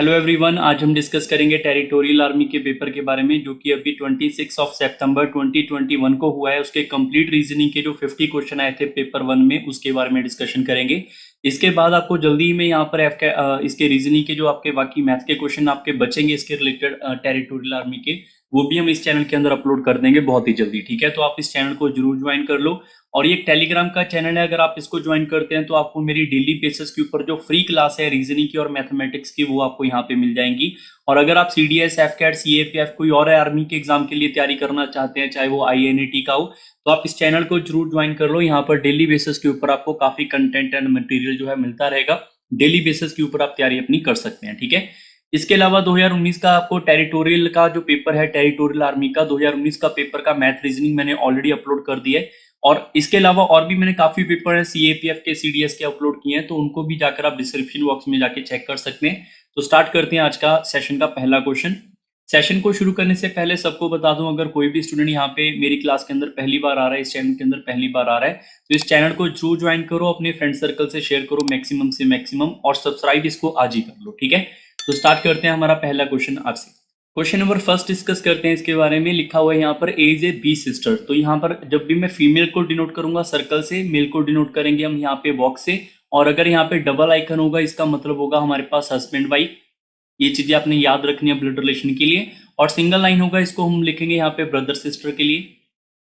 Hello everyone, आज हम discuss करेंगे टेरिटोरियल आर्मी के पेपर के बारे में जो कि अभी 26 सितंबर 2021 को हुआ है। उसके कंप्लीट रीजनिंग के जो 50 क्वेश्चन आए थे पेपर 1 में, उसके बारे में डिस्कशन करेंगे। इसके बाद आपको जल्दी ही में यहाँ पर इसके रीजनिंग के जो आपके बाकी मैथ के क्वेश्चन आपके बचेंगे इसके रिलेटेड टेरिटोरियल आर्मी के, वो भी हम इस चैनल के अंदर अपलोड कर देंगे बहुत ही जल्दी। ठीक है, तो आप इस चैनल को जरूर ज्वाइन कर लो। और ये टेलीग्राम का चैनल है, अगर आप इसको ज्वाइन करते हैं तो आपको मेरी डेली बेसिस के ऊपर जो फ्री क्लास है रीजनिंग की और मैथमेटिक्स की, वो आपको यहाँ पे मिल जाएंगी। और अगर आप सीडीएस, एफकेट, सीएपीएफ कोई और आर्मी के एग्जाम के लिए तैयारी करना चाहते हैं, चाहे वो आईएनएटी का हो, तो आप इस चैनल को जरूर ज्वाइन कर लो। यहाँ पर डेली बेसिस के ऊपर आपको काफी कंटेंट एंड मटेरियल जो है मिलता रहेगा। डेली बेसिस के ऊपर आप तैयारी अपनी कर सकते हैं। ठीक है, इसके अलावा 2019 का आपको टेरिटोरियल का जो पेपर है, टेरिटोरियल आर्मी का 2019 का पेपर का मैथ रीजनिंग मैंने ऑलरेडी अपलोड कर दिया है। और इसके अलावा और भी मैंने काफी पेपर है सीएपीएफ के, सीडीएस के अपलोड किए हैं, तो उनको भी जाकर आप डिस्क्रिप्शन बॉक्स में जाके चेक कर सकते हैं। तो स्टार्ट करते हैं आज का सेशन का पहला क्वेश्चन। सेशन को शुरू करने से पहले सबको बता दूं, अगर कोई भी स्टूडेंट यहाँ पे मेरी क्लास के अंदर पहली बार आ रहा है, इस चैनल के अंदर पहली बार आ रहा है, तो इस चैनल को जरूर ज्वाइन करो, अपने फ्रेंड सर्कल से शेयर करो मैक्सिमम से मैक्सिमम, और सब्सक्राइब इसको आज ही कर लो। ठीक है, तो स्टार्ट करते हैं हमारा पहला क्वेश्चन आपसे। क्वेश्चन नंबर फर्स्ट डिस्कस करते हैं। इसके बारे में लिखा हुआ है यहाँ पर, ए इज ए बी सिस्टर। तो यहाँ पर जब भी मैं फीमेल को डिनोट करूंगा सर्कल से, मेल को डिनोट करेंगे हम यहाँ पे बॉक्स से। और अगर यहाँ पे डबल आइकन होगा, इसका मतलब होगा हमारे पास हस्बैंड वाइफ। ये चीजें आपने याद रखनी है ब्लड रिलेशन के लिए। और सिंगल लाइन होगा, इसको हम लिखेंगे यहाँ पे ब्रदर सिस्टर के लिए।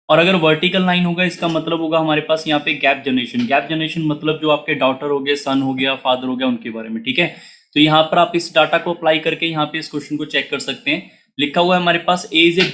और अगर वर्टिकल लाइन होगा, इसका मतलब होगा हमारे पास यहाँ पे गैप जनरेशन। गैप जनरेशन मतलब जो आपके डॉटर हो गए, सन हो गया, फादर हो गया, उनके बारे में। ठीक है, तो यहाँ पर आप इस डाटा को अप्लाई करके यहाँ पे इस क्वेश्चन को चेक कर सकते हैं। लिखा हुआ है हमारे पास, ए इज ए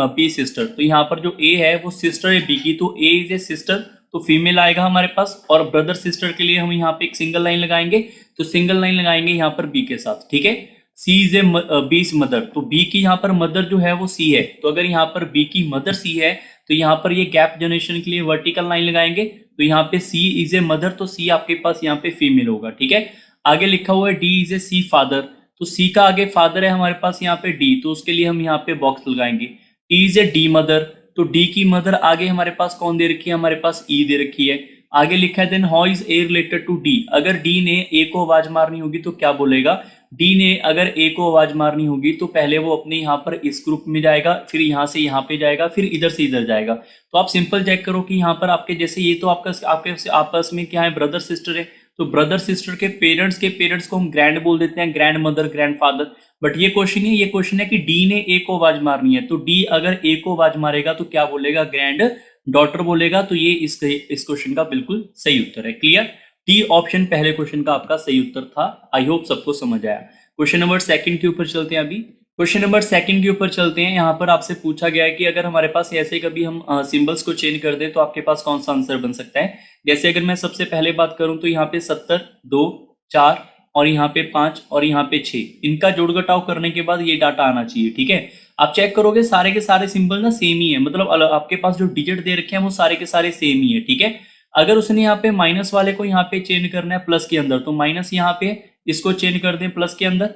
बी सिस्टर। तो यहाँ पर जो ए है वो सिस्टर है बी की, तो ए इज ए सिस्टर, तो फीमेल आएगा हमारे पास। और ब्रदर सिस्टर के लिए हम यहाँ पे एक सिंगल लाइन लगाएंगे, तो सिंगल लाइन लगाएंगे यहाँ पर बी के साथ। ठीक है, C is A B is mother, तो बी की यहाँ पर मदर जो है वो सी है। तो अगर यहाँ पर बी की मदर सी है, तो यहाँ पर ये गैप जनरेशन के लिए वर्टिकल लाइन लगाएंगे। तो यहाँ पे सी इज ए मदर, तो सी आपके पास यहाँ पे फीमेल होगा। ठीक है, आगे लिखा हुआ है D is A C father, तो सी का आगे फादर है हमारे पास यहाँ पे डी, तो उसके लिए हम यहाँ पे बॉक्स लगाएंगे। T is A D mother, तो डी की मदर आगे हमारे पास कौन दे रखी है, हमारे पास ई दे रखी है। आगे लिखा है then how is A related to D. अगर डी ने ए को आवाज मारनी होगी तो क्या बोलेगा, डी ने अगर ए को आवाज मारनी होगी तो पहले वो अपने यहाँ पर इस ग्रुप में जाएगा, फिर यहाँ से यहाँ पे जाएगा, फिर इधर से इधर जाएगा। तो आप सिंपल चेक करो कि यहाँ पर आपके जैसे ये तो आपके आपस में क्या है, ब्रदर सिस्टर है। तो ब्रदर सिस्टर के पेरेंट्स को हम ग्रैंड बोल देते हैं, grand mother, grand father. But ये क्वेश्चन है कि डी ने ए को आवाज मारनी है, तो डी अगर ए को आवाज मारेगा तो क्या बोलेगा, ग्रैंड डॉटर बोलेगा। तो ये इस क्वेश्चन का बिल्कुल सही उत्तर है। क्लियर, डी ऑप्शन पहले क्वेश्चन का आपका सही उत्तर था। आई होप सबको समझ आया। क्वेश्चन नंबर सेकंड के ऊपर चलते हैं। अभी क्वेश्चन नंबर सेकंड के ऊपर चलते हैं। यहाँ पर आपसे पूछा गया है कि अगर हमारे पास ऐसे कभी हम सिंबल्स को चेंज कर दें तो आपके पास कौन सा आंसर बन सकता है। जैसे अगर मैं सबसे पहले बात करूं तो यहाँ पे 70, 2, 4 और यहाँ पे 5 और यहाँ पे 6, इनका जोड़ घटाव करने के बाद ये डाटा आना चाहिए। ठीक है, आप चेक करोगे सारे के सारे सिंबल ना सेम ही है, मतलब आपके पास जो डिजिट दे रखे हैं वो सारे के सारे सेम ही है। ठीक है, अगर उसने यहाँ पे माइनस वाले को यहाँ पे चेंज करना है प्लस के अंदर, तो माइनस यहाँ पे इसको चेंज कर दें प्लस के अंदर,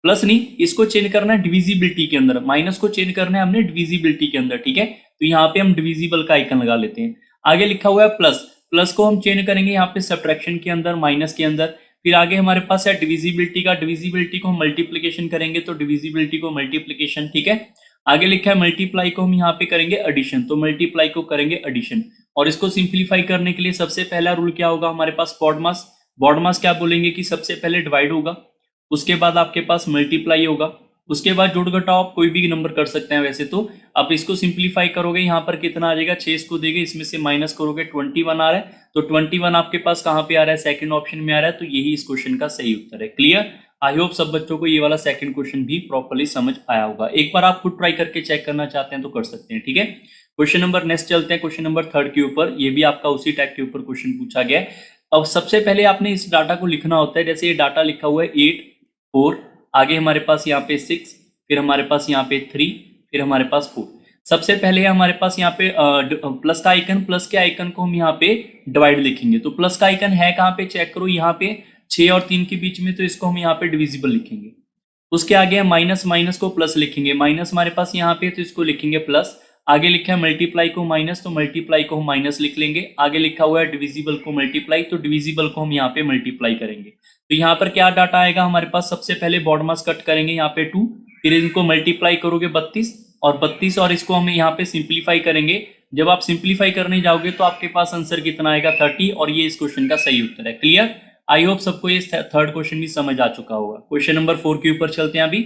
प्लस नहीं, इसको चेंज करना है डिविजिबिलिटी के अंदर, माइनस को चेंज करना है हमने डिविजिबिलिटी के अंदर। ठीक है, तो यहाँ पे हम डिविजिबल का आइकन लगा लेते हैं। आगे लिखा हुआ है प्लस, प्लस को हम चेंज करेंगे यहाँ पे सब्ट्रैक्शन के अंदर, माइनस के अंदर। फिर आगे हमारे पास है डिविजिबिलिटी का, डिविजिबिलिटी को हम मल्टीप्लीकेशन करेंगे, तो डिविजिबिलिटी को मल्टीप्लीकेशन। ठीक है, आगे लिखा है मल्टीप्लाई को हम यहाँ पे करेंगे एडिशन, तो मल्टीप्लाई को करेंगे एडिशन। और इसको सिंप्लीफाई करने के लिए सबसे पहला रूल क्या होगा हमारे पास, बॉड मास। बॉड मास क्या बोलेंगे कि सबसे पहले डिवाइड होगा, उसके बाद आपके पास मल्टीप्लाई होगा, उसके बाद जोड़ घटाव आप कोई भी नंबर कर सकते हैं। वैसे तो आप इसको सिंप्लीफाई करोगे, यहाँ पर कितना आ जाएगा, 6 इसको देगा, इसमें से माइनस करोगे 21 आ रहा है, तो 21 आपके पास कहाँ पे आ रहा है, सेकंड ऑप्शन में आ रहा है। तो यही इस क्वेश्चन का सही उत्तर है। क्लियर, आई होप सब बच्चों को ये वाला सेकंड क्वेश्चन भी प्रॉपर्ली समझ आया होगा। एक बार आप खुद ट्राई करके चेक करना चाहते हैं तो कर सकते हैं। ठीक है, क्वेश्चन नंबर नेक्स्ट चलते हैं, क्वेश्चन नंबर थर्ड के ऊपर। ये भी आपका उसी टाइप के ऊपर क्वेश्चन पूछा गया है। अब सबसे पहले आपने इस डाटा को लिखना होता है। जैसे ये डाटा लिखा हुआ है 8, 4, आगे हमारे पास यहाँ पे 6, फिर हमारे पास यहाँ पे 3, फिर हमारे पास 4। सबसे पहले हमारे पास यहाँ पे प्लस का आइकन, प्लस के आइकन को हम यहाँ पे डिवाइड लिखेंगे। तो प्लस का आइकन है कहाँ पे, चेक करो, यहाँ पे 6 और 3 के बीच में, तो इसको हम यहाँ पे डिविजिबल लिखेंगे। उसके आगे हम माइनस, माइनस को प्लस लिखेंगे, माइनस हमारे पास यहाँ पे, तो इसको लिखेंगे प्लस। आगे लिखा है मल्टीप्लाई को माइनस, तो मल्टीप्लाई को हम माइनस लिख लेंगे। आगे लिखा हुआ है डिविजिबल को मल्टीप्लाई, तो डिविजिबल को हम यहाँ पे मल्टीप्लाई करेंगे। तो यहाँ पर क्या डाटा आएगा हमारे पास, सबसे पहले बॉडमास कट करेंगे यहाँ पे 2, फिर इनको मल्टीप्लाई करोगे 32 और 32 और इसको हम यहाँ पे सिंप्लीफाई करेंगे। जब आप सिंप्लीफाई करने जाओगे तो आपके पास आंसर कितना आएगा 30, और ये इस क्वेश्चन का सही उत्तर है। क्लियर? आई होप सबको ये थर्ड क्वेश्चन भी समझ आ चुका होगा। क्वेश्चन नंबर 4 के ऊपर चलते हैं अभी।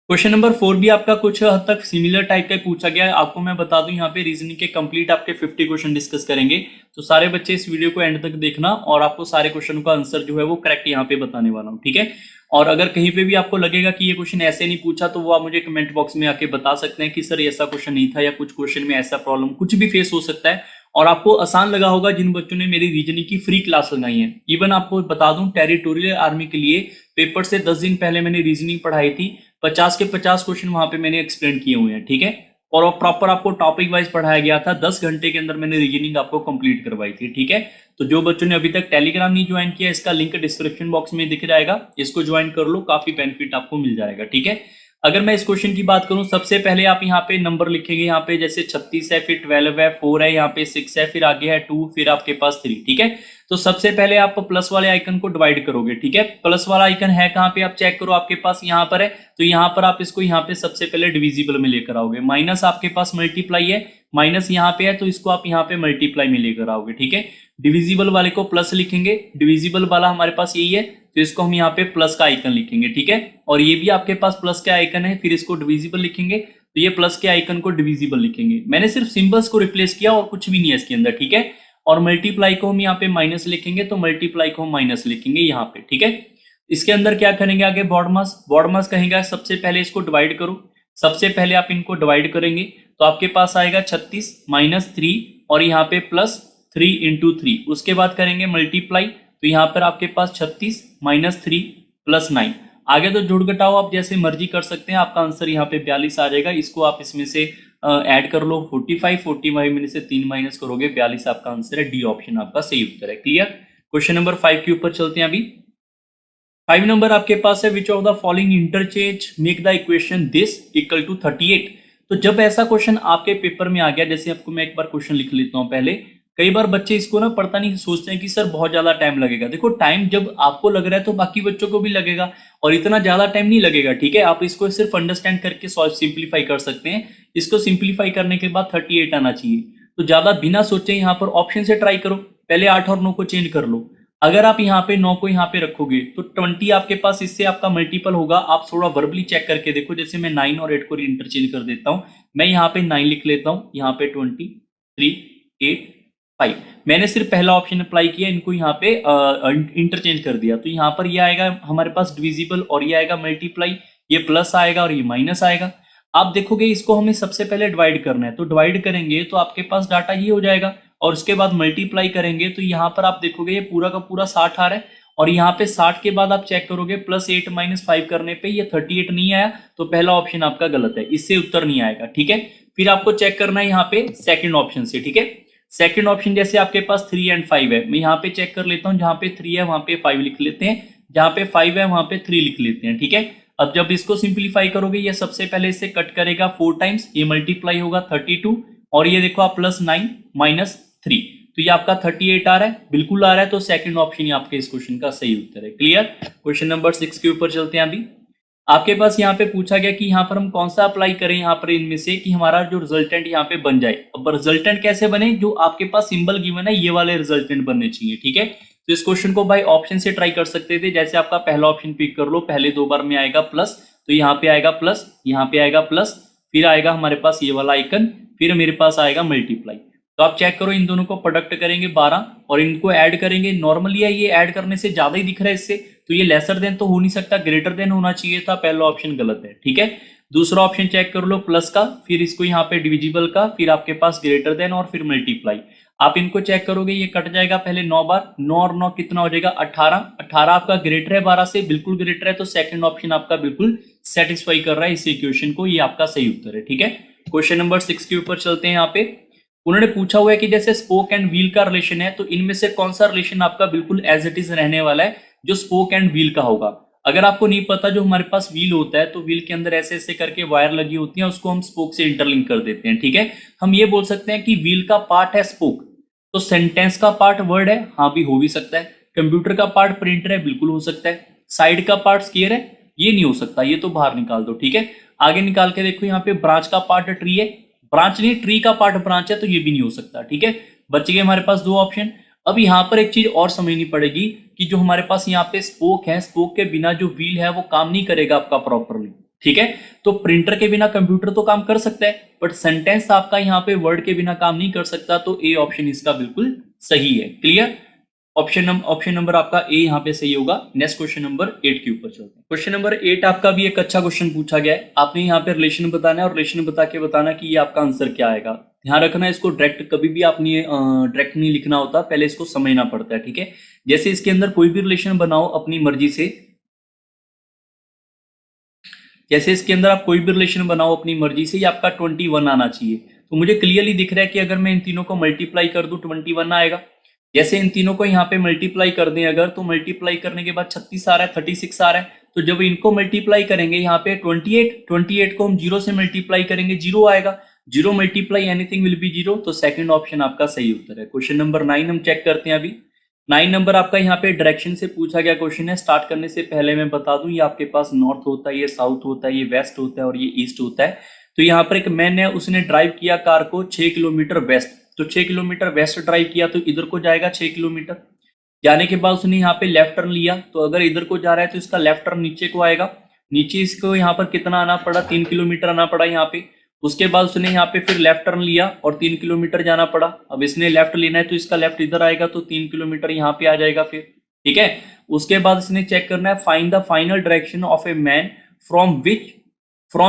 क्वेश्चन नंबर 4 भी आपका कुछ हद तक सिमिलर टाइप का पूछा गया है। आपको मैं बता दूं यहाँ पे रीजनिंग के कंप्लीट आपके 50 क्वेश्चन डिस्कस करेंगे, तो सारे बच्चे इस वीडियो को एंड तक देखना और आपको सारे क्वेश्चन का आंसर जो है वो करेक्ट यहाँ पे बताने वाला हूँ, ठीक है। और अगर कहीं पे भी आपको लगेगा कि ये क्वेश्चन ऐसे नहीं पूछा, तो वो आप मुझे कमेंट बॉक्स में आके बता सकते हैं कि सर ऐसा क्वेश्चन नहीं था, या कुछ क्वेश्चन में ऐसा प्रॉब्लम कुछ भी फेस हो सकता है। और आपको आसान लगा होगा जिन बच्चों ने मेरी रीजनिंग की फ्री क्लास लगाई है। इवन आपको बता दूं टेरिटोरियल आर्मी के लिए पेपर से 10 दिन पहले मैंने रीजनिंग पढ़ाई थी, 50 के 50 क्वेश्चन वहां पे मैंने एक्सप्लेन किए हुए हैं, ठीक है। और प्रॉपर आपको टॉपिक वाइज पढ़ाया गया था, 10 घंटे के अंदर मैंने रीजनिंग आपको कंप्लीट करवाई थी, ठीक है। तो जो बच्चों ने अभी तक टेलीग्राम नहीं ज्वाइन किया, इसका लिंक डिस्क्रिप्शन बॉक्स में दिख जाएगा, इसको ज्वाइन कर लो, काफी बेनिफिट आपको मिल जाएगा, ठीक है। अगर मैं इस क्वेश्चन की बात करूं, सबसे पहले आप यहाँ पे नंबर लिखेंगे, यहाँ पे जैसे 36 है, फिर 12 है, 4 है, यहाँ पे 6 है, फिर आगे है 2, फिर आपके पास 3, ठीक है। तो सबसे पहले आप प्लस वाले आइकन को डिवाइड करोगे, ठीक है। प्लस वाला आइकन है कहाँ पे, आप चेक करो, आपके पास यहाँ पर है, तो यहाँ पर आप इसको यहाँ पे सबसे पहले डिविजिबल में लेकर आओगे। माइनस आपके पास मल्टीप्लाई है, माइनस यहाँ पे है, तो इसको आप यहाँ पे मल्टीप्लाई में लेकर आओगे, ठीक है। डिविजिबल वाले को प्लस लिखेंगे, डिविजिबल वाला हमारे पास यही है, तो इसको हम यहाँ पे प्लस का आइकन लिखेंगे, ठीक है। और ये भी आपके पास प्लस का आइकन है, फिर इसको डिविजिबल लिखेंगे, तो ये प्लस के आइकन को डिविजिबल लिखेंगे। मैंने सिर्फ सिंबल्स को रिप्लेस किया और कुछ भी नहीं है इसके अंदर, ठीक है। और मल्टीप्लाई को हम यहाँ पे माइनस लिखेंगे, तो मल्टीप्लाई को हम माइनस लिखेंगे यहाँ पे, ठीक है। इसके अंदर क्या करेंगे आगे, बॉडमास कहेंगे सबसे पहले इसको डिवाइड करो। सबसे पहले आप इनको डिवाइड करेंगे, तो आपके पास आएगा 36 माइनस 3 और यहाँ पे प्लस 3 इंटू 3। उसके बाद करेंगे मल्टीप्लाई, तो यहाँ पर आपके पास 36 माइनस 3 प्लस 9। आगे तो जोड़ घटाओ आप जैसे मर्जी कर सकते हैं, आपका आंसर यहाँ पे 42 आ जाएगा। इसको आप इसमें से ऐड कर लो 45 में से 3 माइनस करोगे, 42 आपका आंसर है। डी ऑप्शन आपका सही उत्तर है। क्लियर? क्वेश्चन नंबर 5 के ऊपर चलते हैं अभी। 5 नंबर आपके पास है, which of the following interchange make the equation this equal to 38। तो जब ऐसा क्वेश्चन आपके पेपर में आ गया, जैसे आपको मैं एक बार क्वेश्चन लिख लेता हूँ पहले। कई बार बच्चे इसको ना पढ़ता नहीं, सोचते हैं कि सर बहुत ज्यादा टाइम लगेगा। देखो टाइम जब आपको लग रहा है तो बाकी बच्चों को भी लगेगा, और इतना ज्यादा टाइम नहीं लगेगा, ठीक है। आप इसको सिर्फ अंडरस्टैंड करके सिंप्लीफाई कर सकते हैं। इसको सिंप्लीफाई करने के बाद 38 आना चाहिए। तो ज्यादा बिना सोचे यहाँ पर ऑप्शन से ट्राई करो, पहले 8 और 9 को चेंज कर लो। अगर आप यहाँ पे 9 को यहाँ पे रखोगे तो 20 आपके पास इससे आपका मल्टीपल होगा। आप थोड़ा वर्बली चेक करके देखो, जैसे मैं 9 और 8 को इंटरचेंज कर देता हूँ। मैं यहाँ पे 9 लिख लेता हूँ, यहाँ पे 20, 3, 8, 5। मैंने सिर्फ पहला ऑप्शन अप्लाई किया, इनको यहाँ पे इंटरचेंज कर दिया। तो यहाँ पर ये आएगा हमारे पास डिविजिबल, और ये आएगा मल्टीप्लाई, ये प्लस आएगा और ये माइनस आएगा। आप देखोगे इसको हमें सबसे पहले डिवाइड करना है, तो डिवाइड करेंगे तो आपके पास डाटा ये हो जाएगा, और उसके बाद मल्टीप्लाई करेंगे तो यहाँ पर आप देखोगे ये पूरा का पूरा 60 आ रहा है। और यहाँ पे 60 के बाद आप चेक करोगे प्लस 8 माइनस 5 करने पे ये 38 नहीं आया, तो पहला ऑप्शन आपका गलत है, इससे उत्तर नहीं आएगा, ठीक है। फिर आपको चेक करना है यहाँ पे सेकंड ऑप्शन से, ठीक है। सेकंड ऑप्शन जैसे आपके पास 3 एंड 5 है, मैं यहाँ पे चेक कर लेता हूँ, जहाँ पे 3 है वहां पे 5 लिख लेते हैं, जहाँ पे 5 है वहां पे 3 लिख लेते हैं, ठीक है। अब जब इसको सिंप्लीफाई करोगे, ये सबसे पहले इसे कट करेगा 4 टाइम्स, ये मल्टीप्लाई होगा 32, और ये देखो आप प्लस 9 माइनस 3, तो ये आपका 38 आ रहा है, बिल्कुल आ रहा है। तो सेकंड ऑप्शन आपके इस क्वेश्चन का सही उत्तर है। क्लियर? क्वेश्चन नंबर 6 के ऊपर चलते हैं अभी। आपके पास यहाँ पे पूछा गया कि यहाँ पर हम कौन सा अप्लाई करें यहाँ पर इनमें से, कि हमारा जो रिजल्टेंट यहाँ पे बन जाए। अब रिजल्टेंट कैसे बने, जो आपके पास सिंबल गिवन है ये वाले रिजल्टेंट बनने चाहिए, ठीक है। तो इस क्वेश्चन को भाई ऑप्शन से ट्राई कर सकते थे, जैसे आपका पहला ऑप्शन पिक कर लो, पहले 2 बार में आएगा प्लस, तो यहाँ पे आएगा प्लस, यहाँ पे आएगा प्लस, फिर आएगा हमारे पास ये वाला आइकन, फिर मेरे पास आएगा मल्टीप्लाई। तो आप चेक करो, इन दोनों को प्रोडक्ट करेंगे 12 और इनको ऐड करेंगे। नॉर्मली है ये ऐड करने से ज्यादा ही दिख रहा है इससे, तो ये लेसर देन तो हो नहीं सकता, ग्रेटर देन होना चाहिए था। पहला ऑप्शन गलत है, ठीक है। दूसरा ऑप्शन चेक कर लो प्लस का, फिर इसको यहाँ पे डिविजिबल का, फिर आपके पास ग्रेटर देन और फिर मल्टीप्लाई। आप इनको चेक करोगे, ये कट जाएगा पहले 9 बार, 9 और 9 कितना हो जाएगा 18 आपका ग्रेटर है 12 से, बिल्कुल ग्रेटर है। तो सेकंड ऑप्शन आपका बिल्कुल सेटिस्फाई कर रहा है इस इक्वेशन को, ये आपका सही उत्तर है, ठीक है। क्वेश्चन नंबर 6 के ऊपर चलते हैं। यहाँ पे उन्होंने पूछा हुआ है कि जैसे स्पोक एंड व्हील का रिलेशन है, तो इनमें से कौन सा रिलेशन आपका बिल्कुल एज इट इज रहने वाला है जो स्पोक एंड व्हील का होगा। अगर आपको नहीं पता, जो हमारे पास व्हील होता है तो व्हील के अंदर ऐसे ऐसे करके वायर लगी होती है, उसको हम स्पोक से इंटरलिंक कर देते हैं, ठीक है। हम ये बोल सकते हैं कि व्हील का पार्ट है स्पोक, तो सेंटेंस का पार्ट वर्ड है, हाँ भी हो भी सकता है। कंप्यूटर का पार्ट प्रिंटर है, बिल्कुल हो सकता है। साइड का पार्ट स्केयर है, ये नहीं हो सकता, ये तो बाहर निकाल दो, ठीक है। आगे निकाल के देखो, यहाँ पे ब्रांच का पार्ट ट्री है, ब्रांच नहीं, ट्री का पार्ट ब्रांच है, तो ये भी नहीं हो सकता, ठीक है। बच गए हमारे पास दो ऑप्शन। अब यहाँ पर एक चीज और समझनी पड़ेगी कि जो हमारे पास यहाँ पे स्पोक है, स्पोक के बिना जो व्हील है वो काम नहीं करेगा आपका प्रॉपरली, ठीक है। तो प्रिंटर के बिना कंप्यूटर तो काम कर सकता है, बट सेंटेंस आपका यहाँ पे वर्ड के बिना काम नहीं कर सकता, तो ए ऑप्शन इसका बिल्कुल सही है। क्लियर? ऑप्शन नंबर आपका ए यहाँ पे सही होगा। नेक्स्ट क्वेश्चन नंबर 8 के ऊपर चलते हैं। क्वेश्चन नंबर 8 आपका भी एक अच्छा क्वेश्चन पूछा गया है। आपने यहाँ पे रिलेशन बताना है और रिलेशन बता के बताना कि ये आपका आंसर क्या आएगा। ध्यान रखना, इसको डायरेक्ट कभी भी आपने डायरेक्ट नहीं लिखना होता, पहले इसको समझना पड़ता है, ठीक है। जैसे इसके अंदर कोई भी रिलेशन बनाओ अपनी मर्जी से, जैसे इसके अंदर आप कोई भी रिलेशन बनाओ अपनी मर्जी से, ये आपका 21 आना चाहिए। तो मुझे क्लियरली दिख रहा है कि अगर मैं इन तीनों को मल्टीप्लाई कर दूं 21 आएगा। जैसे इन तीनों को यहाँ पे मल्टीप्लाई कर दें अगर, तो मल्टीप्लाई करने के बाद 36 आ रहा है, 36 आ रहा है। तो जब इनको मल्टीप्लाई करेंगे यहाँ पे 28 को हम 0 से मल्टीप्लाई करेंगे, 0 आएगा। 0 मल्टीप्लाई एनीथिंग विल बी 0, तो सेकंड ऑप्शन आपका सही उत्तर है। क्वेश्चन नंबर 9 हम चेक करते हैं अभी। 9 नंबर आपका यहाँ पे डायरेक्शन से पूछा गया क्वेश्चन है। स्टार्ट करने से पहले मैं बता दूं, ये आपके पास नॉर्थ होता है, ये साउथ होता है, ये वेस्ट होता है और ये ईस्ट होता है। तो यहाँ पर एक मैन है, उसने ड्राइव किया कार को 6 किलोमीटर वेस्ट, तो 6 किलोमीटर वेस्ट ड्राइव किया तो इधर को जाएगा 6 किलोमीटर। जाने के बाद उसने यहाँ पे लेफ्ट टर्न लिया, तो अगर इधर को जा रहा है तो इसका लेफ्ट टर्न नीचे को आएगा। नीचे इसको यहाँ पर कितना आना पड़ा, 3 किलोमीटर आना पड़ा यहाँ पे। उसके बाद उसने यहाँ पे फिर लेफ्ट टर्न लिया और 3 किलोमीटर जाना पड़ा। अब इसने लेफ्ट लेना है तो इसका लेफ्ट इधर आएगा, तो 3 किलोमीटर यहाँ पे आ जाएगा फिर, ठीक है। उसके बाद इसने चेक करना है find the final direction of a man from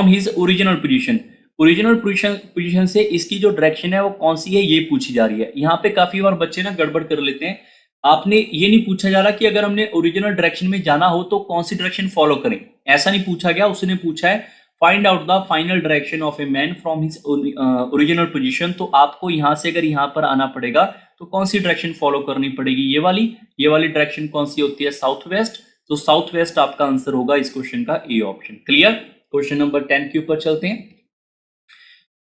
his original position. Original position से इसकी जो डायरेक्शन है वो कौन सी है, ये पूछी जा रही है। यहाँ पे काफी बार बच्चे ना गड़बड़ कर लेते हैं। आपने ये नहीं पूछा जा रहा कि अगर हमने ओरिजिनल डायरेक्शन में जाना हो तो कौन सी डायरेक्शन फॉलो करें, ऐसा नहीं पूछा गया। उसने पूछा है find out the final direction of a man from his original position. तो आपको यहाँ से अगर यहाँ पर आना पड़ेगा तो कौन सी डायरेक्शन फॉलो करनी पड़ेगी, ये वाली डायरेक्शन कौन सी होती है, साउथ वेस्ट। तो साउथ वेस्ट आपका आंसर होगा इस क्वेश्चन का A option. Clear? Question number 10 के ऊपर चलते हैं।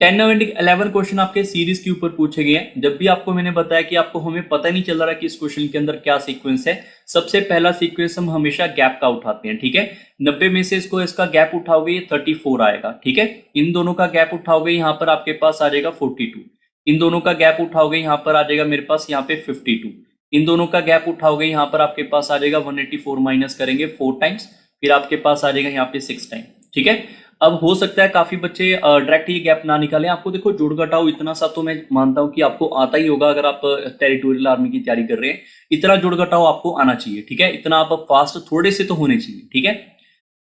10 और 11 क्वेश्चन आपके सीरीज के ऊपर पूछे गए हैं। जब भी आपको मैंने बताया कि आपको हमें पता नहीं चल रहा कि इस क्वेश्चन के अंदर क्या सीक्वेंस है, सबसे पहला सीक्वेंस हम हमेशा गैप का उठाते हैं, ठीक है। 90 में से इसका गैप उठाओगे ये 34 आएगा, ठीक है। इन दोनों का गैप उठाओगे यहाँ पर आपके पास आ जाएगा 42। इन दोनों का गैप उठाओगे यहाँ पर आ जाएगा मेरे पास यहाँ पे 52। इन दोनों का गैप उठाओगे यहाँ पर आपके पास आ जाएगा 184 माइनस करेंगे 4 टाइम्स, फिर आपके पास आ जाएगा यहाँ पे 6 टाइम, ठीक है। अब हो सकता है काफी बच्चे डायरेक्ट ये गैप ना निकालें। आपको देखो जोड़ घटाओ इतना सा तो मैं मानता हूं कि आपको आता ही होगा, अगर आप टेरिटोरियल आर्मी की तैयारी कर रहे हैं। इतना जोड़ घटाओ आपको आना चाहिए, ठीक है। इतना आप फास्ट थोड़े से तो होने चाहिए, ठीक है।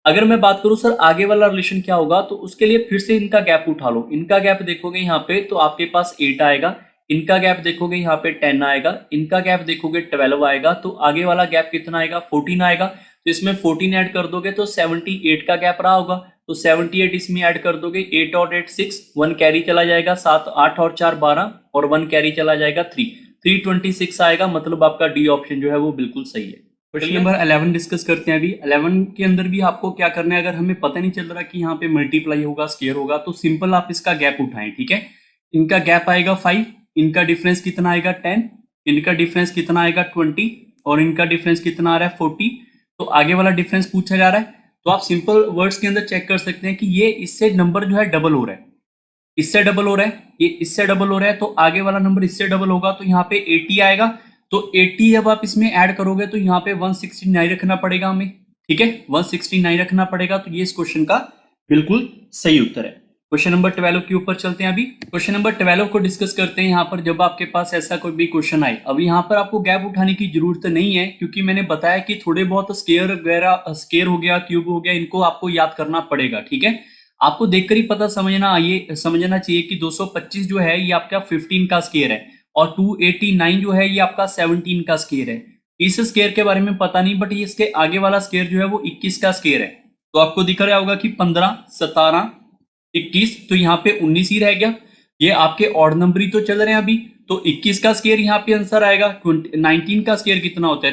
अगर मैं बात करूं सर आगे वाला रिलेशन क्या होगा, तो उसके लिए फिर से इनका गैप उठा लो। इनका गैप देखोगे यहाँ पे तो आपके पास 8 आएगा। इनका गैप देखोगे यहाँ पे 10 आएगा। इनका गैप देखोगे 12 आएगा। तो आगे वाला गैप कितना आएगा, 14 आएगा। तो इसमें 14 ऐड कर दोगे तो 78 का गैप रहा होगा। तो 78 इसमें ऐड कर दोगे, 8 और 8 6, 1 कैरी चला जाएगा, 7 8 और 4 12 और 1 कैरी चला जाएगा 326 आएगा। मतलब आपका डी ऑप्शन जो है वो बिल्कुल सही है। क्वेश्चन नंबर 11 डिस्कस करते हैं अभी। 11 के अंदर भी आपको क्या करना है, अगर हमें पता नहीं चल रहा कि यहाँ पे मल्टीप्लाई होगा स्केयर होगा, तो सिंपल आप इसका गैप उठाएं, ठीक है। इनका गैप आएगा 5, इनका डिफरेंस कितना आएगा 10, इनका डिफरेंस कितना आएगा 20 और इनका डिफरेंस कितना आ रहा है 40। तो आगे वाला डिफरेंस पूछा जा रहा है, तो आप सिंपल वर्ड्स के अंदर चेक कर सकते हैं कि ये इससे नंबर जो है डबल हो रहा है, इससे डबल हो रहा है, ये इससे डबल हो रहा है, तो आगे वाला नंबर इससे डबल होगा। तो यहाँ पे 80 आएगा। तो 80 जब आप इसमें ऐड करोगे तो यहाँ पे 169 रखना पड़ेगा हमें, ठीक है। 169 रखना पड़ेगा। तो ये इस क्वेश्चन का बिल्कुल सही उत्तर है। क्वेश्चन नंबर 12 के ऊपर चलते हैं अभी। क्वेश्चन नंबर 12 को डिस्कस करते हैं। यहाँ पर जब आपके पास ऐसा कोई भी क्वेश्चन आए, अब यहाँ पर आपको गैप उठाने की जरूरत नहीं है, क्योंकि मैंने बताया कि थोड़े बहुत स्केयर वगैरह, स्केयर हो गया, क्यूब हो गया, इनको आपको याद करना पड़ेगा, ठीक है। आपको देखकर ही पता समझना चाहिए कि 225 जो है ये आपका 15 का स्केयर है और 289 जो है ये आपका 17 का स्केयर है। इस स्केयर के बारे में पता नहीं, बट ये इसके आगे वाला स्केयर जो है वो 21 का स्केयर है। तो आपको दिख रहा होगा कि 15 17 21, तो यहाँ पे 19 ही रह गया। ये आपके ऑड नंबर ही तो चल रहे हैं अभी। तो 21 का स्केयर यहाँ पे आंसर आएगा। 19 का स्केयर कितना होता है,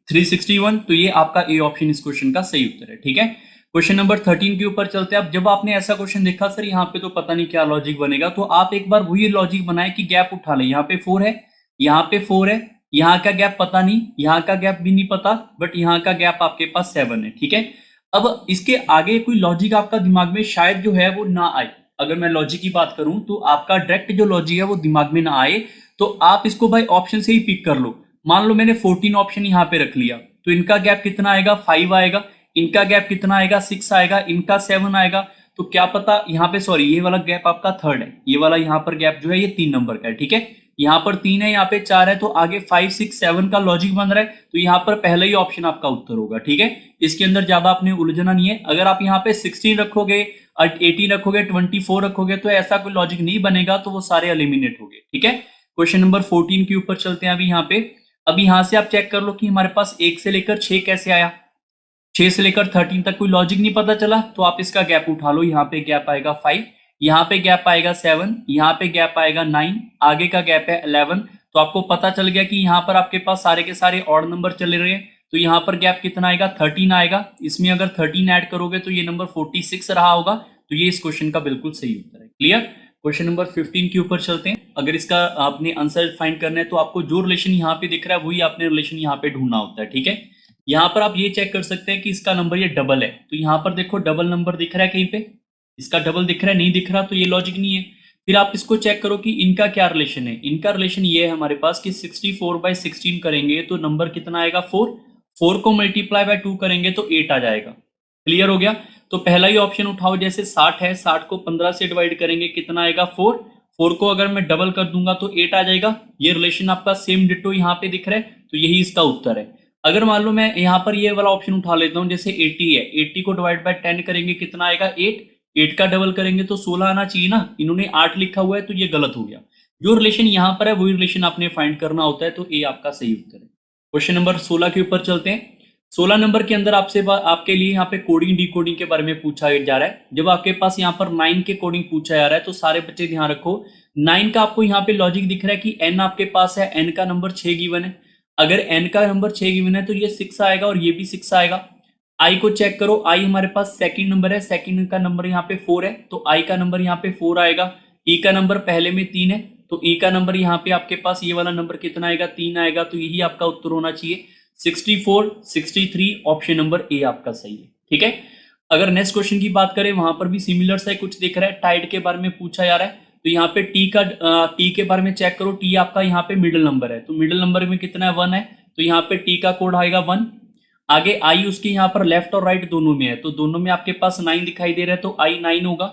361, तो ये आपका ए ऑप्शन इस क्वेश्चन का सही उत्तर है। ठीक है, क्वेश्चन नंबर 13 के ऊपर चलते हैं। अब जब आपने ऐसा क्वेश्चन देखा सर यहाँ पे तो पता नहीं क्या लॉजिक बनेगा, तो आप एक बार वही लॉजिक बनाए कि गैप उठा ले। यहाँ पे 4 है, यहाँ पे 4 है, यहाँ का गैप पता नहीं, यहाँ का गैप भी नहीं पता, बट यहाँ का गैप आपके पास 7 है। ठीक है, अब इसके आगे कोई लॉजिक आपका दिमाग में शायद जो है वो ना आए। अगर मैं लॉजिक की बात करूं तो आपका डायरेक्ट जो लॉजिक है वो दिमाग में ना आए, तो आप इसको भाई ऑप्शन से ही पिक कर लो। मान लो मैंने 14 ऑप्शन यहाँ पे रख लिया, तो इनका गैप कितना आएगा, 5 आएगा। इनका गैप कितना आएगा, 6 आएगा। इनका 7 आएगा। तो क्या पता यहाँ पे, सॉरी, ये वाला गैप आपका थर्ड है, ये वाला यहाँ पर गैप जो है ये 3 नंबर का है। ठीक है, यहाँ पर 3 है, यहाँ पे 4 है, तो आगे 5 6 7 का लॉजिक बन रहा है, तो यहाँ पर पहला ही ऑप्शन आपका उत्तर होगा। ठीक है, इसके अंदर ज्यादा आपने उलझना नहीं है। अगर आप यहाँ पे 16 रखोगे, 18 रखोगे, 24 रखोगे, तो ऐसा कोई लॉजिक नहीं बनेगा, तो वो सारे एलिमिनेट हो गए। ठीक है, क्वेश्चन नंबर 14 के ऊपर चलते हैं अभी यहाँ पे। अब यहाँ से आप चेक कर लो कि हमारे पास 1 से लेकर 6 कैसे आया, 6 से लेकर 13 तक कोई लॉजिक नहीं पता चला, तो आप इसका गैप उठा लो। यहाँ पे गैप आएगा 5, यहाँ पे गैप आएगा 7, यहाँ पे गैप आएगा 9, आगे का गैप है 11। तो आपको पता चल गया कि यहाँ पर आपके पास सारे के सारे ऑड नंबर चले रहे हैं, तो यहाँ पर गैप कितना आएगा, 13 आएगा। इसमें अगर 13 ऐड करोगे तो ये नंबर 46 रहा होगा। तो ये इस क्वेश्चन का बिल्कुल सही उत्तर है। क्लियर, क्वेश्चन नंबर 15 के ऊपर चलते हैं। अगर इसका आपने आंसर फाइंड करना है तो आपको जो रिलेशन यहाँ पे दिख रहा है वही आपने रिलेशन यहाँ पे ढूंढना होता है। ठीक है, यहाँ पर आप ये चेक कर सकते हैं कि इसका नंबर ये डबल है, तो यहाँ पर देखो डबल नंबर दिख रहा है कहीं पे, इसका डबल दिख रहा है, नहीं दिख रहा, तो ये लॉजिक नहीं है। फिर आप इसको चेक करो कि इनका क्या रिलेशन है। इनका रिलेशन ये है हमारे पास कि 64/16 करेंगे तो नंबर कितना आएगा, 4। 4 को मल्टीप्लाई बाय 2 करेंगे तो 8 आ जाएगा। क्लियर हो गया, तो पहला ही ऑप्शन उठाओ। जैसे 60 है, 60 को 15 से डिवाइड करेंगे, कितना आएगा, 4। 4 को अगर मैं डबल कर दूंगा तो 8 आ जाएगा। ये रिलेशन आपका सेम डिटो यहाँ पे दिख रहा है, तो यही इसका उत्तर है। अगर मान लो मैं यहाँ पर ये वाला ऑप्शन उठा लेता हूँ, जैसे 80 है, 80 को डिवाइड बाय 10 करेंगे, कितना आएगा, 8। 8 का डबल करेंगे तो 16 आना चाहिए ना, इन्होंने 8 लिखा हुआ है, तो ये गलत हो गया। जो रिलेशन यहाँ पर है वही रिलेशन आपने फाइंड करना होता है, तो ए आपका सही उत्तर है। क्वेश्चन नंबर 16 के ऊपर चलते हैं। 16 नंबर के अंदर आपके लिए यहाँ पे कोडिंग डिकोडिंग के बारे में पूछा जा रहा है। जब आपके पास यहाँ पर 9 के कोडिंग पूछा जा रहा है, तो सारे बच्चे ध्यान रखो। 9 का आपको यहाँ पे लॉजिक दिख रहा है कि n आपके पास है, n का नंबर 6 गिवन है। अगर n का नंबर 6 गिवन है तो ये 6 आएगा और ये भी 6 आएगा। i को चेक करो, i हमारे पास सेकंड नंबर है, सेकंड का नंबर यहाँ पे 4 है, तो i का नंबर यहाँ पे 4 आएगा। e का नंबर पहले में 3 है, तो e का नंबर यहाँ पे आपके पास ये वाला नंबर कितना आएगा, 3 आएगा। तो यही आपका उत्तर होना चाहिए 64, 63, ऑप्शन नंबर ए आपका सही है। ठीक है, अगर नेक्स्ट क्वेश्चन की बात करें, वहां पर भी सिमिलर सा कुछ दिख रहा है, टाइड के बारे में पूछा जा रहा है। तो यहाँ पे टी के बारे में चेक करो, टी आपका यहाँ पे मिडिल नंबर है, तो मिडिल नंबर में कितना है, 1 है, तो यहाँ पे टी का कोड आएगा 1। आगे आई उसके यहाँ पर लेफ्ट और राइट दोनों में है, तो दोनों में आपके पास 9 दिखाई दे रहा है, तो आई 9 होगा।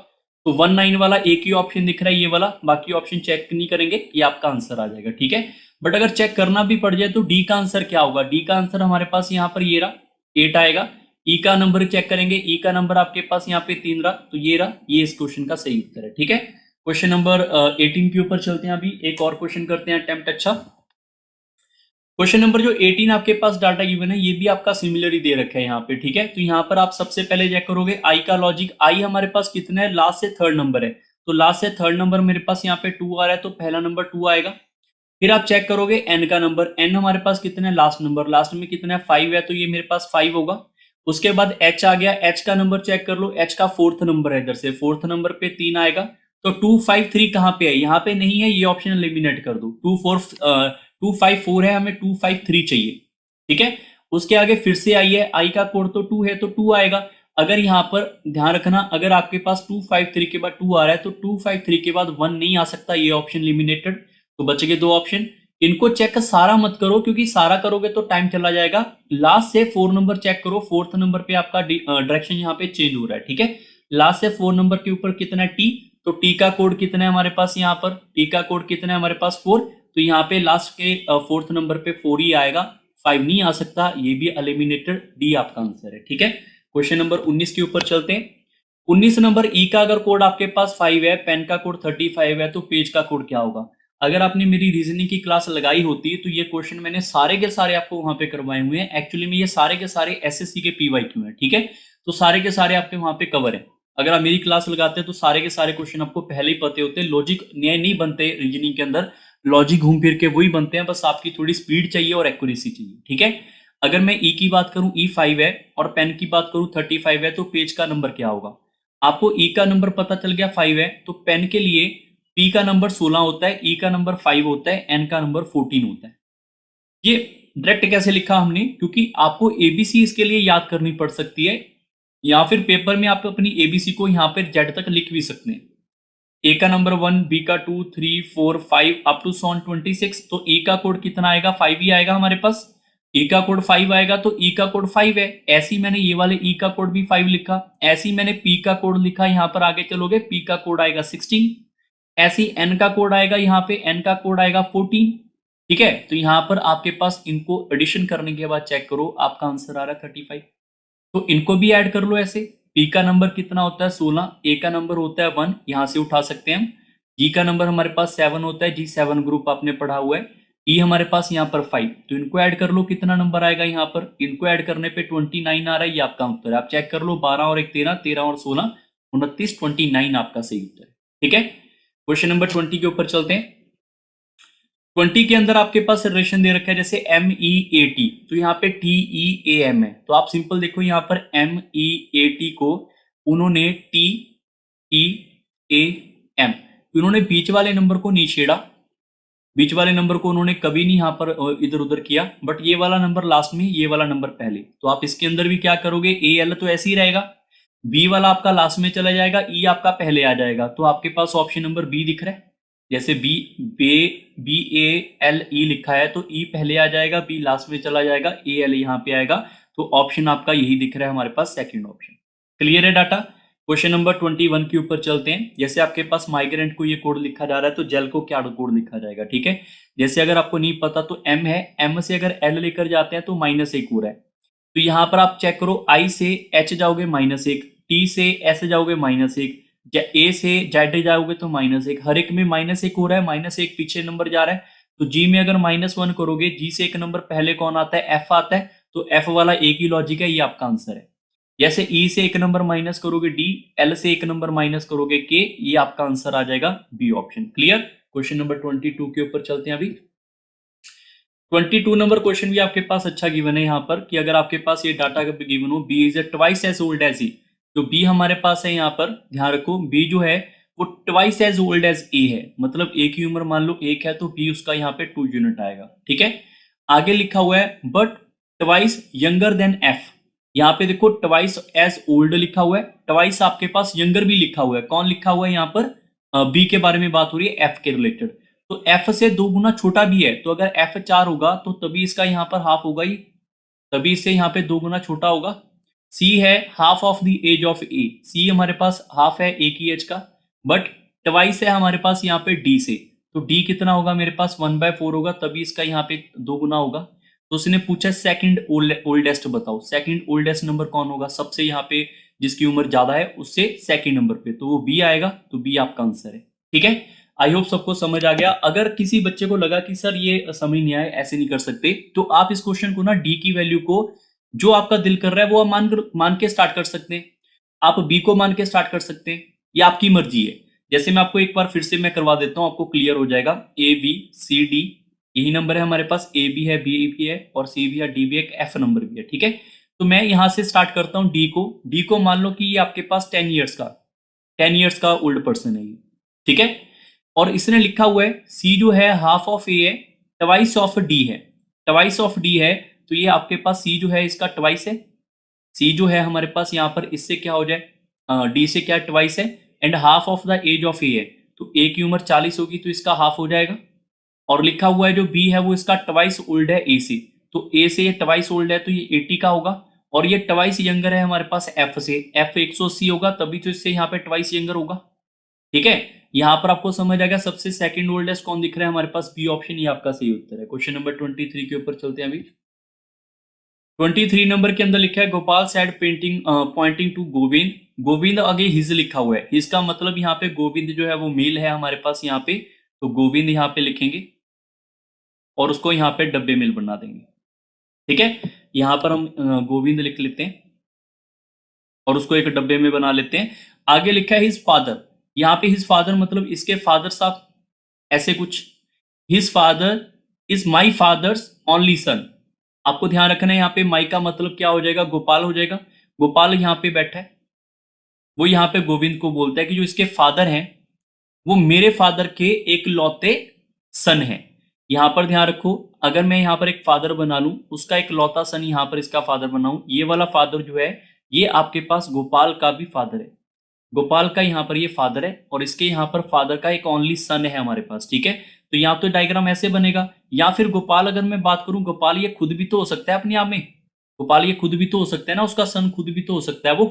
तो 1 9 वाला एक ही ऑप्शन दिख रहा है, ये वाला, बाकी ऑप्शन चेक नहीं करेंगे, ये आपका आंसर आ जाएगा। ठीक है, बट अगर चेक करना भी पड़ जाए तो डी का आंसर क्या होगा, डी का आंसर हमारे पास यहाँ पर ये रहा, 8 आएगा। ई का नंबर चेक करेंगे, ई का नंबर आपके पास यहाँ पे 3 रहा, तो ये रहा, ये इस क्वेश्चन का सही उत्तर है। ठीक है, क्वेश्चन नंबर 18 के ऊपर चलते हैं। अभी एक और क्वेश्चन करते हैं अटेम्प्ट। अच्छा, क्वेश्चन नंबर जो 18 आपके पास डाटा गिवन है, ये भी आपका सिमिलर ही दे रखा है यहाँ पे। ठीक है, तो यहाँ पर आप सबसे पहले चेक करोगे आई का लॉजिक। आई हमारे पास कितना है, लास्ट से थर्ड नंबर है, तो लास्ट से थर्ड नंबर मेरे पास यहाँ पे 2 आ रहा है, तो पहला नंबर 2 आएगा। फिर आप चेक करोगे एन का नंबर, एन हमारे पास कितना है, लास्ट नंबर, लास्ट में कितना है, 5 है, तो ये मेरे पास 5 होगा। उसके बाद एच आ गया, एच का नंबर चेक कर लो, एच का फोर्थ नंबर है, इधर से फोर्थ नंबर पे 3 आएगा। तो 2 5 3 कहाँ पे है, यहाँ पे नहीं है, ये ऑप्शन एलिमिनेट कर दो। 2 5 4 है, हमें 2 5 3 चाहिए। ठीक है, उसके आगे फिर से आई है, आई का कोड तो 2 है, तो 2 आएगा। अगर यहाँ पर ध्यान रखना, अगर आपके पास 2 5 3 के बाद 2 आ रहा है, तो 2 5 3 के बाद 1 नहीं आ सकता, ये ऑप्शन एलिमिनेटेड। तो बच गए 2 ऑप्शन। इनको चेक सारा मत करो, क्योंकि सारा करोगे तो टाइम चला जाएगा। लास्ट से 4 नंबर चेक करो, फोर्थ नंबर पे आपका डायरेक्शन यहाँ पे चेंज हो रहा है। ठीक है, लास्ट से 4 नंबर के ऊपर कितना है, टी, तो टी का कोड कितना है हमारे पास, यहाँ पर टी का कोड कितना है हमारे पास, 4, तो यहाँ पे लास्ट के फोर्थ नंबर पे 4 ही आएगा, 5 नहीं आ सकता, ये भी एलिमिनेटेड, डी आपका आंसर है। ठीक है, क्वेश्चन नंबर 19 के ऊपर चलते हैं। 19 नंबर ई का अगर कोड आपके पास 5 है, पेन का कोड 35 है, तो पेज का कोड क्या होगा। अगर आपने मेरी रीजनिंग की क्लास लगाई होती तो ये क्वेश्चन मैंने सारे के सारे आपको वहां पे करवाए हुए हैं। एक्चुअली में ये सारे के सारे एसएससी के पीवाईक्यू हैं। ठीक है, तो सारे के सारे आपके वहां पे कवर है। अगर आप मेरी क्लास लगाते हैं तो सारे के सारे क्वेश्चन आपको पहले ही पते होते हैं। लॉजिक नए नहीं बनते रीजनिंग के अंदर, लॉजिक घूम फिर के वही बनते हैं, बस आपकी थोड़ी स्पीड चाहिए और एक्यूरेसी चाहिए। ठीक है, अगर मैं ई की बात करूं ई 5 है और पेन की बात करूं 35 है, तो पेज का नंबर क्या होगा? आपको ई का नंबर पता चल गया 5 है, तो पेन के लिए पी का नंबर 16 होता है, ई का नंबर 5 होता है, एन का नंबर 14 होता है। ये डायरेक्ट कैसे लिखा हमने? क्योंकि आपको एबीसी इसके लिए याद करनी पड़ सकती है, या फिर पेपर में आप अपनी एबीसी को यहाँ पे जेड तक लिख भी सकते हैं। ए का नंबर 1, बी का 2, 3, 4, 5 अप टू 26, तो ई का कोड कितना आएगा? 5 ही आएगा हमारे पास। ई का कोड 5 आएगा तो ई का कोड 5 है। ऐसी मैंने ये वाले ई का कोड भी 5 लिखा, ऐसी मैंने पी का कोड लिखा, यहाँ पर आगे चलोगे पी का कोड आएगा 16, ऐसी एन का कोड आएगा, यहाँ पे एन का कोड आएगा 14। ठीक है, तो यहाँ पर आपके पास इनको एडिशन करने के बाद चेक करो, आपका आंसर आ रहा है 35। तो इनको भी ऐड कर लो ऐसे। पी का नंबर कितना होता है? 16, ए का नंबर होता है 1, यहां से उठा सकते हैं हम। जी का नंबर हमारे पास 7 होता है, जी 7 ग्रुप आपने पढ़ा हुआ है। ई हमारे पास यहाँ पर 5, तो इनको ऐड कर लो, कितना नंबर आएगा यहाँ पर? इनको ऐड करने पे 29 आ रहा है, ये आपका उत्तर है। आप चेक कर लो, 12 और 1 13, 13 और 16 29, 29 आपका सही उत्तर है। ठीक है, क्वेश्चन नंबर 20 के ऊपर चलते हैं। 20 के अंदर आपके पास रिलेशन दे रखा है जैसे एम ई ए टी, तो यहाँ पे टी ई ए एम है, तो आप सिंपल देखो यहाँ पर एम ई ए टी को उन्होंने टी ई ए एम, उन्होंने बीच वाले नंबर को नहीं छेड़ा, बीच वाले नंबर को उन्होंने कभी नहीं यहाँ पर इधर उधर किया, बट ये वाला नंबर लास्ट में, ये वाला नंबर पहले, तो आप इसके अंदर भी क्या करोगे? ए एल तो ऐसे ही रहेगा, बी वाला आपका लास्ट में चला जाएगा, ई आपका पहले आ जाएगा, तो आपके पास ऑप्शन नंबर बी दिख रहा है। जैसे B B A L E लिखा है, तो ई पहले आ जाएगा, बी लास्ट में चला जाएगा, ए एल यहाँ पे आएगा, तो ऑप्शन आपका यही दिख रहा है हमारे पास, सेकंड ऑप्शन। क्लियर है डाटा? क्वेश्चन नंबर 21 के ऊपर चलते हैं। जैसे आपके पास माइग्रेंट को ये कोड लिखा जा रहा है, तो जेल को क्या कोड लिखा जाएगा? ठीक है, जैसे अगर आपको नहीं पता तो एम है, एम से अगर एल लेकर जाते हैं तो -1 हो रहा है, तो यहां पर आप चेक करो, आई से एच जाओगे -1, टी से एस जाओगे -1, ए से जेड जाओगे तो -1, हर एक में -1 हो रहा है, -1 पीछे नंबर जा रहा है। तो जी में अगर -1 करोगे, जी से एक नंबर पहले कौन आता है? एफ आता है, तो एफ वाला एक ही लॉजिक है, ये आपका आंसर है। जैसे ई से एक नंबर माइनस करोगे डी, एल से एक नंबर माइनस करोगे के, ये आपका आंसर आ जाएगा B option. Clear? Question number 22 के ऊपर चलते हैं। अभी 22 नंबर क्वेश्चन भी आपके पास अच्छा गिवन है यहाँ पर, कि अगर आपके पास ये डाटा गिवन हो, B is twice as old as E, तो बी हमारे पास है यहाँ पर, ध्यान रखो बी जो है वो twice as old as A है, मतलब ए की उम्र मान लो 1 है, तो बी उसका यहाँ पे 2 यूनिट आएगा। ठीक है, आगे लिखा हुआ है but twice younger than F, यहाँ पे देखो ट्वाइस एज ओल्ड लिखा हुआ है, ट्वाइस आपके पास यंगर भी लिखा हुआ है। कौन लिखा हुआ है यहाँ पर? बी के बारे में बात हो रही है, एफ के रिलेटेड। तो एफ से 2 गुना छोटा भी है, तो अगर एफ 4 होगा तो तभी इसका यहाँ पर हाफ होगा ही, तभी इससे यहाँ पे 2 गुना छोटा होगा। सी है half of the age of A, C हमारे पास हाफ है ए की एज का, बट ट्वाइस है हमारे पास यहाँ पे डी से, तो डी कितना होगा मेरे पास? 1/4 होगा, तभी इसका यहाँ पे 2 गुना होगा। तो उसने पूछा सेकंड ओल्डेस्ट बताओ, सेकंड ओल्डेस्ट नंबर कौन होगा? सबसे यहाँ पे जिसकी उम्र ज्यादा है उससे सेकंड नंबर पे, तो वो बी आएगा, तो बी आपका आंसर है। ठीक है, आई होप सबको समझ आ गया। अगर किसी बच्चे को लगा कि सर ये समझ नहीं आया, ऐसे नहीं कर सकते, तो आप इस क्वेश्चन को ना डी की वैल्यू को जो आपका दिल कर रहा है वो आप मान के स्टार्ट कर सकते हैं, आप बी को मान के स्टार्ट कर सकते हैं, ये आपकी मर्जी है। जैसे मैं आपको एक बार फिर से मैं करवा देता हूं, आपको क्लियर हो जाएगा। ए बी सी डी यही नंबर है हमारे पास, ए भी है, बी भी है और सी भी है, डी भी है, एफ नंबर भी है। ठीक है, तो मैं यहां से स्टार्ट करता हूं डी को मान लो कि ये आपके पास 10 ईयर्स का ओल्ड पर्सन है ये। ठीक है, और इसने लिखा हुआ है सी जो है हाफ ऑफ ए है, ट्वाइस ऑफ डी है, ट्वाइस ऑफ डी है, तो ये आपके पास सी जो है इसका ट्वाइस है, सी जो है हमारे पास यहाँ पर इससे क्या हो जाए, डी से क्या ट्वाइस है, and half of the age of A है, तो ए की उम्र 40 होगी, तो इसका हाफ हो जाएगा। और लिखा हुआ है जो बी है वो इसका ट्वाइस ओल्ड है ए से, तो ए से ये ट्वाइस ओल्ड है, तो ये 80 का होगा, और ये ट्वाइस यंगर है हमारे पास एफ से, एफ 180 होगा, तभी तो इससे यहाँ पे ट्वाइस यंगर होगा। ठीक है, यहां पर आपको समझ आ गया। सबसे सेकंड ओल्डेस्ट कौन दिख रहा है हमारे पास? बी ऑप्शन, ये आपका सही उत्तर है। क्वेश्चन नंबर 23 के ऊपर चलते हैं। अभी 23 नंबर के अंदर लिखा है Gopal said painting pointing to Govind, Govind आगे हिज लिखा हुआ है, हिज का मतलब यहाँ पे गोविंद जो है वो मेल है हमारे पास यहाँ पे, तो गोविंद यहाँ पे लिखेंगे और उसको यहाँ पे डब्बे मेल बना देंगे। ठीक है, यहाँ पर हम गोविंद लिख लेते हैं और उसको एक डब्बे में बना लेते हैं। आगे लिखा है हिज फादर, यहाँ पे हिज फादर मतलब इसके फादर साहब, ऐसे कुछ, his father is my father's only son, आपको ध्यान रखना है यहाँ पे माई का मतलब क्या हो जाएगा, गोपाल हो जाएगा। गोपाल यहाँ पे बैठा है, वो यहाँ पे गोविंद को बोलता है कि जो इसके फादर हैं वो मेरे फादर के एक लौते सन है। यहां पर ध्यान रखो, अगर मैं यहां पर एक फादर बना लूं, उसका एक लौता सन यहां पर इसका फादर बनाऊं, ये वाला फादर जो है ये आपके पास गोपाल का भी फादर है। गोपाल का यहाँ पर ये फादर है और इसके यहाँ पर फादर का एक ओनली सन है हमारे पास, ठीक है। तो यहाँ तो डायग्राम ऐसे बनेगा। या फिर गोपाल अगर मैं बात करूं, गोपाल ये खुद भी तो हो सकता है अपने आप में, गोपाल ये खुद भी तो हो सकता है ना, उसका सन खुद भी तो हो सकता है वो।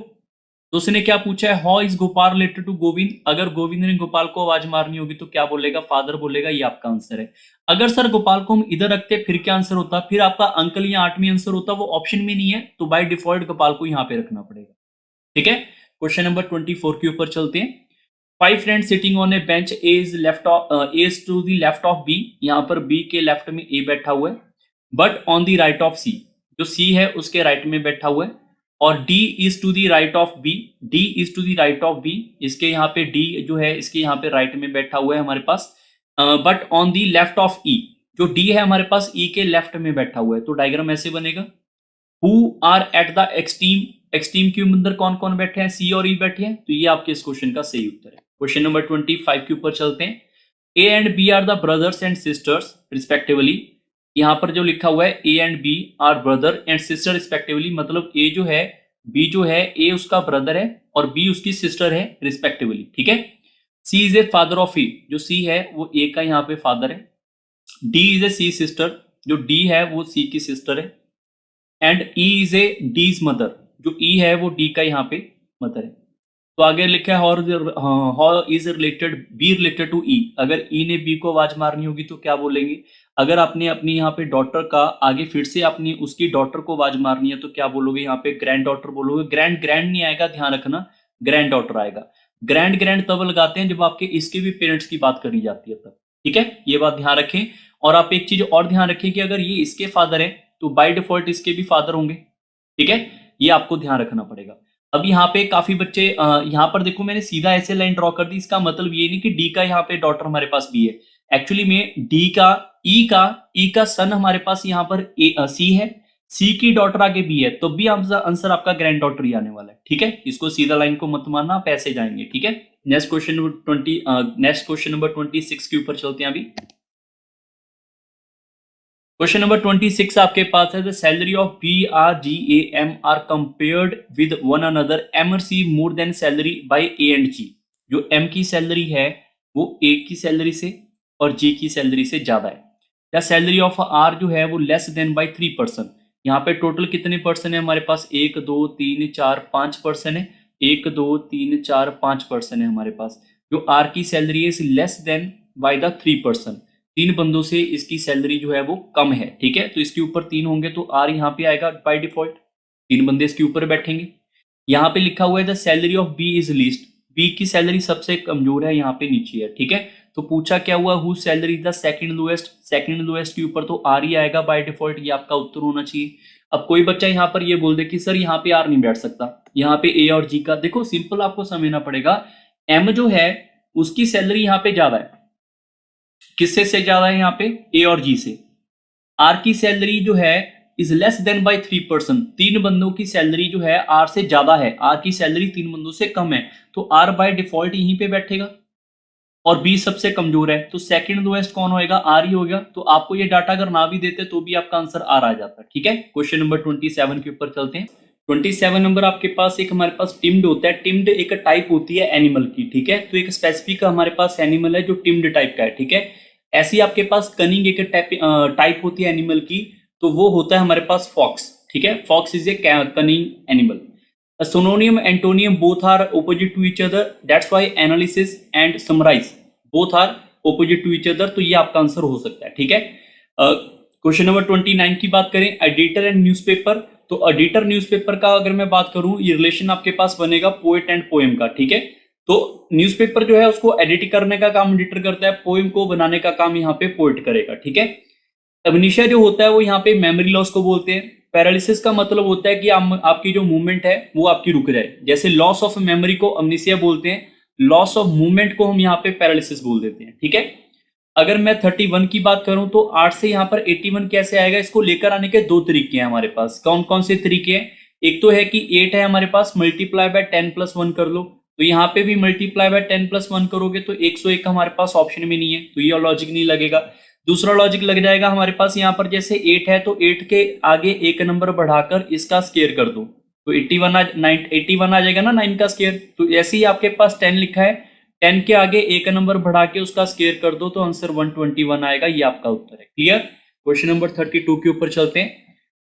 तो उसने क्या पूछा है, how is Gopal related to Govind. अगर गोविंद ने गोपाल को आवाज मारनी होगी तो क्या बोलेगा, फादर बोलेगा, ये आपका आंसर है। अगर सर गोपाल को हम इधर रखते फिर क्या आंसर होता, फिर आपका अंकल या आठवीं आंसर होता, वो ऑप्शन में नहीं है, तो बाय डिफॉल्ट गोपाल को यहाँ पे रखना पड़ेगा, ठीक है। क्वेश्चन नंबर 24 के ऊपर चलते हैं। 5 friends sitting on a bench, A is left of A is to the left of B. यहाँ पर बी के लेफ्ट में ए बैठा हुआ है, but on the right of C, जो सी है उसके राइट में बैठा हुआ है। और D is to the right of B, D is to the right of B, इसके यहाँ पे D जो है इसके यहाँ पे राइट में बैठा हुआ है हमारे पास, but on the left of E, जो D है हमारे पास E के लेफ्ट में बैठा हुआ है। तो डायग्राम ऐसे बनेगा, who are at the extreme, extreme के अंदर कौन कौन बैठे हैं, C और E बैठे हैं। तो ये आपके इस क्वेश्चन का सही उत्तर है। क्वेश्चन नंबर 25 के ऊपर चलते हैं। A and B are the brothers and sisters respectively. यहाँ पर जो लिखा हुआ है A and B are brother and sister respectively, मतलब A जो है, B जो है, A उसका ब्रदर है और B उसकी सिस्टर है रिस्पेक्टिवली, ठीक है। C is a father of E, जो C है वो A का यहाँ पे फादर है। D is a C sister, जो D है वो C की सिस्टर है। And E is a D's mother, जो E है वो D का यहाँ पे मदर है। तो आगे लिखा है how is related B related to E. अगर ई ने बी को आवाज मारनी होगी तो क्या बोलेंगे। अगर आपने अपनी यहाँ पे डॉटर का आगे फिर से अपनी उसकी डॉटर को आवाज मारनी है तो क्या बोलोगे, यहाँ पे ग्रैंड डॉटर बोलोगे। ग्रैंड ग्रैंड नहीं आएगा, ध्यान रखना, ग्रैंड डॉटर आएगा। ग्रैंड ग्रैंड तब लगाते हैं जब आपके इसके भी पेरेंट्स की बात करी जाती है तब, ठीक है, ये बात ध्यान रखें। और आप एक चीज और ध्यान रखें कि अगर ये इसके फादर है तो बाय डिफॉल्ट इसके भी फादर होंगे, ठीक है, ये आपको ध्यान रखना पड़ेगा। अब यहाँ पे काफी बच्चे यहाँ पर देखो मैंने सीधा ऐसे लाइन ड्रॉ कर दी, इसका मतलब ये नहीं कि डी का यहाँ पे डॉटर हमारे पास बी है। एक्चुअली में डी का ई का सन हमारे पास यहाँ पर सी है, सी की डॉटर आगे बी है, तो बी आंसर आपका ग्रैंड डॉटर ही आने वाला है, ठीक है। इसको सीधा लाइन को मत मानना, आप ऐसे जाएंगे, ठीक है। नेक्स्ट क्वेश्चन नंबर 26 के ऊपर चलते हैं अभी। क्वेश्चन नंबर 26 आपके पास है, the salary of B R G A M are compared with one another, M receive more than salary by A and G. जो एम की सैलरी है वो ए की सैलरी से और जी की सैलरी से ज्यादा है। द सैलरी ऑफ आर जो है वो लेस देन बाय 3%। यहाँ पे टोटल कितने पर्सन है हमारे पास, 1 2 3 4 5 पर्सन है, 1 2 3 4 5 पर्सन है हमारे पास। जो आर की सैलरी है is less than by the 3%, 3 बंदों से इसकी सैलरी जो है वो कम है, ठीक है। तो इसके ऊपर 3 होंगे तो आर यहाँ पे आएगा बाय डिफॉल्ट, 3 बंदे इसके ऊपर बैठेंगे। यहाँ पे लिखा हुआ है the salary of B is least, B की सैलरी सबसे कमजोर है, यहाँ पे नीचे है, ठीक है। तो पूछा क्या हुआ, who salary the second lowest, second lowest के ऊपर तो आर ही आएगा बाय डिफॉल्ट, ये आपका उत्तर होना चाहिए। अब कोई बच्चा यहाँ पर ये बोल दे कि सर यहाँ पे आर नहीं बैठ सकता, यहाँ पे ए और जी का, देखो सिंपल आपको समझना पड़ेगा। एम जो है उसकी सैलरी यहाँ पे ज्यादा है, किससे से ज्यादा है, यहाँ पे ए और जी से। आर की सैलरी जो है इज लेस देन बाय 3%, 3 बंदों की सैलरी जो है आर से ज्यादा है, आर की सैलरी 3 बंदों से कम है, तो आर बाय डिफॉल्ट यहीं पे बैठेगा। और बी सबसे कमजोर है तो सेकंड लोएस्ट कौन होएगा, आर ही होगा। तो आपको ये डाटा अगर ना भी देते तो भी आपका आंसर आर आ जाता, ठीक है। क्वेश्चन नंबर 27 के ऊपर चलते हैं। 27 नंबर आपके पास एक हमारे पास टिम्ड होता है, टिम्ड एक टाइप होती है एनिमल की, ठीक है। तो एक स्पेसिफिक हमारे पास एनिमल है जो टिम्ड टाइप का है, ठीक है। ऐसी आपके पास कनिंग एक टाइप होती है एनिमल की, तो वो होता है हमारे पास फॉक्स, ठीक है। Fox is a cunning animal. Synonym antonym both are opposite to each other, that's why analysis and summarize both are opposite to each other, तो ये आपका आंसर हो सकता है, ठीक है। क्वेश्चन नंबर 29 की बात करें, एडिटर एंड न्यूज़पेपर। तो एडिटर न्यूज़पेपर का अगर मैं बात करूं, ये रिलेशन आपके पास बनेगा पोएट एंड पोएम का, ठीक है। तो न्यूज़पेपर जो है उसको एडिट करने का काम एडिटर करता है, पोएम को बनाने का काम यहाँ पे पोएट करेगा, ठीक है। अमनीशिया जो होता है वो यहाँ पे मेमोरी लॉस को बोलते हैं। पैरालिसिस का मतलब होता है कि आपकी जो मूवमेंट है वो आपकी रुक जाए, जैसे लॉस ऑफ मेमोरी को अमनीशिया बोलते हैं, लॉस ऑफ मूवमेंट को हम यहाँ पे पैरालिसिस बोल देते हैं, ठीक है। अगर मैं 31 की बात करूं तो 8 से यहाँ पर 81 कैसे आएगा, इसको लेकर आने के दो तरीके हैं हमारे पास। कौन कौन से तरीके हैं? एक तो है कि 8 है हमारे पास, मल्टीप्लाई बाय 10 प्लस 1 कर लो, तो यहाँ पे भी मल्टीप्लाई बाय 10 प्लस 1 करोगे तो 101 हमारे पास ऑप्शन में नहीं है, तो ये लॉजिक नहीं लगेगा। दूसरा लॉजिक लग जाएगा हमारे पास, यहाँ पर जैसे 8 है तो 8 के आगे एक नंबर बढ़ाकर इसका स्केयर कर दो, तो 81 आ जाएगा ना 9 का स्केयर। तो ऐसे ही आपके पास 10 लिखा है, 10 के आगे एक नंबर बढ़ा के उसका स्केयर कर दो तो आंसर 121 आएगा। ये आपका उत्तर है। क्लियर? क्वेश्चन नंबर 32 के ऊपर चलते हैं।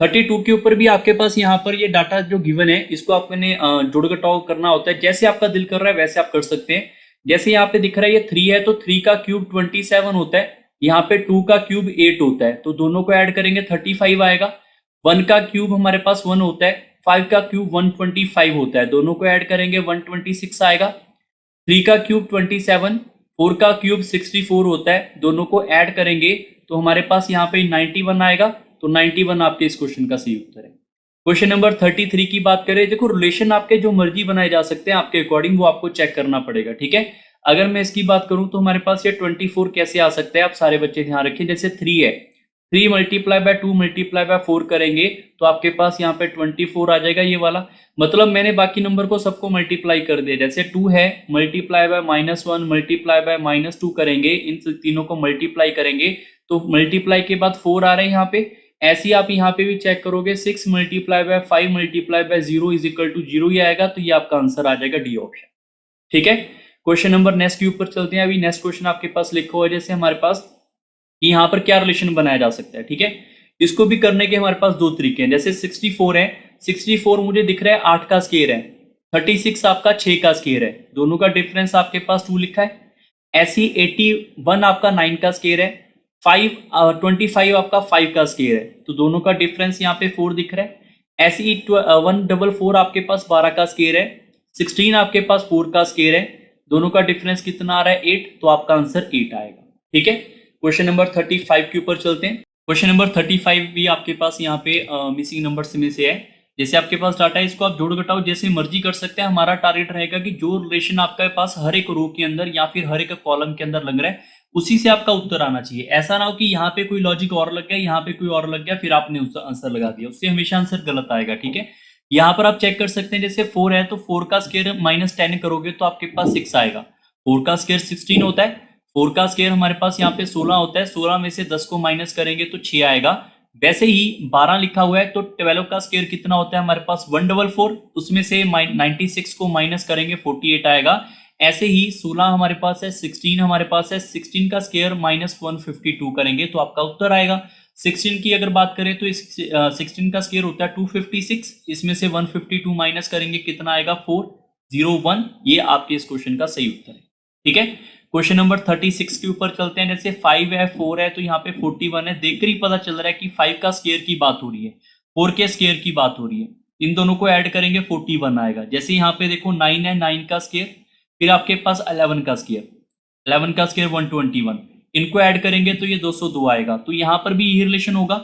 32 के ऊपर भी आपके पास यहाँ पर ये डाटा जो गिवन है इसको आपने जोड़ घटाव करना होता है, जैसे आपका दिल कर रहा है वैसे आप कर सकते हैं। जैसे यहाँ पे दिख रहा है ये 3 है तो 3 का क्यूब 27 होता है, यहाँ पे 2 का क्यूब 8 होता है, तो दोनों को ऐड करेंगे 35 आएगा। 1 का क्यूब हमारे पास 1 होता है, 5 का क्यूब 125 होता है, दोनों को ऐड करेंगे 126 आएगा। 3 का क्यूब 27, 4 का क्यूब 64 होता है, दोनों को ऐड करेंगे तो हमारे पास यहाँ पे 91 आएगा, तो 91 आपके इस क्वेश्चन का सही उत्तर है। क्वेश्चन नंबर 33 की बात करें, देखो रिलेशन आपके जो मर्जी बनाए जा सकते हैं आपके अकॉर्डिंग, वो आपको चेक करना पड़ेगा। ठीक है, अगर मैं इसकी बात करूं तो हमारे पास ये 24 कैसे आ सकता है, आप सारे बच्चे ध्यान रखें। जैसे 3 है, 3 मल्टीप्लाई बाय 2 मल्टीप्लाई बाय 4 करेंगे तो आपके पास यहाँ पे 24 आ जाएगा ये वाला। मतलब मैंने बाकी नंबर को सबको मल्टीप्लाई कर दिया। जैसे 2 है, मल्टीप्लाई बाय -1 मल्टीप्लाई बाय -2 करेंगे, इन तीनों को मल्टीप्लाई करेंगे तो मल्टीप्लाई के बाद 4 आ रहे हैं यहाँ पे। ऐसे ही आप यहाँ पे भी चेक करोगे, 6 multiply by 5 multiply by 0 is equal to 0 ही आएगा, तो ये आपका आंसर आ जाएगा डी ऑप्शन। ठीक है, क्वेश्चन नंबर नेक्स्ट के ऊपर चलते हैं। अभी नेक्स्ट क्वेश्चन आपके पास लिखा हुआ है जैसे हमारे पास कि यहाँ पर क्या रिलेशन बनाया जा सकता है। ठीक है, इसको भी करने के हमारे पास दो तरीके हैं। जैसे 64 है, 64 मुझे दिख रहा है 8 का स्केयर है, 36 आपका 6 का स्केयर है, दोनों का डिफरेंस आपके पास 2 लिखा है। ऐसी 81 आपका 9 का स्केयर है, 25 आपका 5 का स्केयर है, तो दोनों का डिफरेंस यहाँ पे 4 दिख रहा है। ऐसे ही 144 आपके पास 12 का स्केयर है, 16 आपके पास 4 का स्केयर है, दोनों का डिफरेंस कितना आ रहा है 8, तो आपका आंसर 8 आएगा। ठीक है, क्वेश्चन नंबर 35 के ऊपर चलते हैं। क्वेश्चन नंबर 35 भी आपके पास यहाँ पे मिसिंग नंबर्स में से है। जैसे आपके पास डाटा है इसको आप जोड़ घटाओ जैसे मर्जी कर सकते हैं। हमारा टारगेट रहेगा कि जो रिलेशन आपके पास हर एक रो के अंदर या फिर हर एक कॉलम के अंदर लग रहा है उसी से आपका उत्तर आना चाहिए। ऐसा ना हो कि यहाँ पे कोई लॉजिक और लग गया, यहाँ पे कोई और लग गया, फिर आपने उसका आंसर लगा दिया, उससे हमेशा आंसर गलत आएगा। ठीक है, यहाँ पर आप चेक कर सकते हैं। जैसे 4 है तो 4 का स्क्वायर -10 करोगे तो आपके पास 6 आएगा। 4 का स्क्वायर 16 होता है, 4 का स्क्वायर हमारे पास यहाँ पे 16 होता है, 16 में से 10 को माइनस करेंगे तो 6 आएगा। वैसे ही 12 लिखा हुआ है तो 12 का स्क्वायर कितना होता है हमारे पास 144, उसमें से 96 को माइनस करेंगे 48 आएगा। ऐसे ही 16 हमारे पास है, 16 हमारे पास है, 16 का स्क्वायर -152 करेंगे तो आपका उत्तर आएगा। 16 की अगर बात करें तो इस 16 का स्क्वायर होता है 256, इसमें से 152 माइनस करेंगे कितना आएगा 401। ये आपके इस क्वेश्चन का सही उत्तर है। ठीक है, क्वेश्चन नंबर 36 के ऊपर चलते हैं। जैसे 5 है, 4 है तो यहाँ पे 41 है, देखकर ही पता चल रहा है कि 5 का स्क्वायर की बात हो रही है, 4 के स्क्वायर की बात हो रही है। इन दोनों को ऐड करेंगे 41 आएगा। जैसे यहाँ पे देखो 9 है, 9 का स्क्वायर, फिर आपके पास 11 का स्क्वायर, 11 का स्क्वायर 121, इनको ऐड करेंगे तो ये 202 आएगा। तो यहाँ पर भी यही रिलेशन होगा।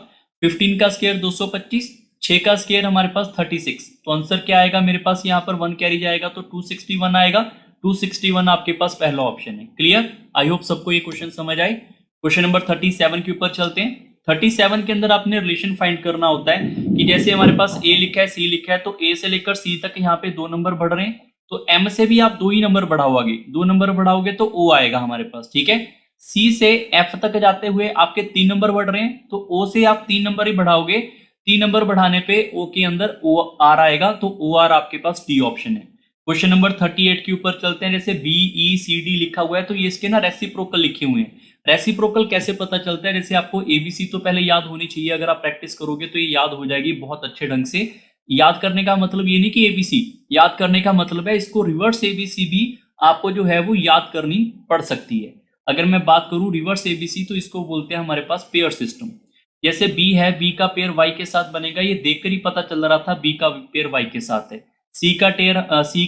15 का स्क्वायर 225, 6 का स्क्वायर हमारे पास 36, तो आंसर क्या आएगा मेरे पास यहाँ पर 1 कैरी जाएगा तो 261 आएगा। 261 आपके पास पहला ऑप्शन है। क्लियर? आई होप सबको ये क्वेश्चन समझ आए। क्वेश्चन नंबर 37 के ऊपर चलते हैं। 37 के अंदर आपने रिलेशन फाइंड करना होता है कि जैसे हमारे पास ए लिखा है, सी लिखा है, तो ए से लेकर सी तक यहाँ पे 2 नंबर बढ़ रहे हैं, तो एम से भी आप 2 ही नंबर बढ़ाओगे, 2 नंबर बढ़ाओगे तो ओ आएगा हमारे पास। ठीक है, सी से एफ तक जाते हुए आपके 3 नंबर बढ़ रहे हैं, तो ओ से आप 3 नंबर ही बढ़ाओगे, 3 नंबर बढ़ाने पे ओ के अंदर ओ आर आएगा, तो ओ आर आपके पास डी ऑप्शन है। क्वेश्चन नंबर 38 के ऊपर चलते हैं। जैसे बी ई सी डी लिखा हुआ है तो ये इसके ना रेसिप्रोकल लिखे हुए हैं। रेसिप्रोकल कैसे पता चलता है? जैसे आपको एबीसी तो पहले याद होनी चाहिए, अगर आप प्रैक्टिस करोगे तो ये याद हो जाएगी बहुत अच्छे ढंग से। याद करने का मतलब ये नहीं कि एबीसी याद करने का मतलब है इसको रिवर्स एबीसी भी आपको जो है वो याद करनी पड़ सकती है। अगर मैं बात करूं रिवर्स एबीसी तो इसको बोलते हैं हमारे पास पेयर सिस्टम। जैसे बी है, बी का पेयर वाई के साथ बनेगा, ये देखकर ही पता चल रहा था बी का पेयर वाई के साथ है। सी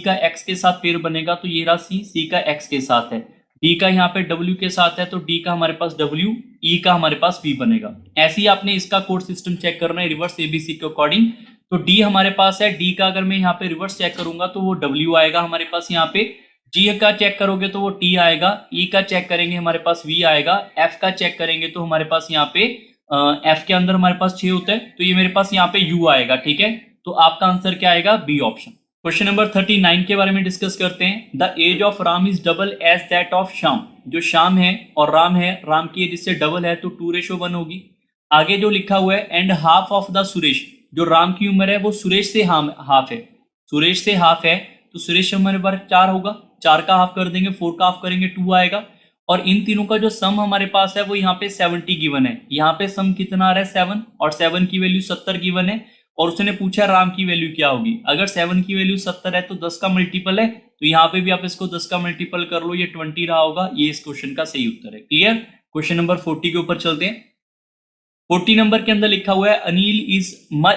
का एक्स के साथ पेयर बनेगा तो ये रहा सी का एक्स के साथ है। डी का यहाँ पे डब्ल्यू के साथ है तो डी का हमारे पास डब्ल्यू, ई का हमारे पास बी बनेगा। ऐसे ही आपने इसका कोड सिस्टम चेक करना है रिवर्स एबीसी के अकॉर्डिंग। तो डी हमारे पास है, डी का अगर मैं यहाँ पे रिवर्स चेक करूंगा तो वो डब्ल्यू आएगा हमारे पास यहाँ पे, जी का चेक करोगे तो वो टी आएगा, ई का चेक करेंगे हमारे पास वी आएगा, एफ का चेक करेंगे तो हमारे पास यहाँ पे एफ के अंदर हमारे पास 6 होता है तो ये मेरे पास यहाँ पे यू आएगा। ठीक है, तो आपका आंसर क्या आएगा? B option. क्वेश्चन नंबर 39 के बारे में डिस्कस करते हैं। The age of Ram is double age that of Shyam. जो श्याम है और राम है, राम की एज इससे डबल है तो 2:1 होगी। आगे जो लिखा हुआ है and half of the Suresh, जो राम की उम्र है वो सुरेश से हाफ है, सुरेश से हाफ है तो सुरेश हमारे पास 4 होगा, 4 का हाफ कर देंगे, 4 का हाफ करेंगे 2 आएगा। और इन तीनों का जो सम हमारे पास है वो यहाँ पे 70 गिवन है। यहाँ पे सम कितना आ रहा है? 7, और 7 की वैल्यू 70 गिवन है और उसने पूछा राम की वैल्यू क्या होगी। अगर 7 की वैल्यू 70 है तो 10 का मल्टीपल है, तो यहाँ पे भी आप इसको 10 का मल्टीपल कर लो, ये 20 रहा होगा। ये इस क्वेश्चन का सही उत्तर है। क्लियर? क्वेश्चन नंबर 40 के ऊपर चलते हैं। 40 नंबर के अंदर लिखा हुआ है Anil is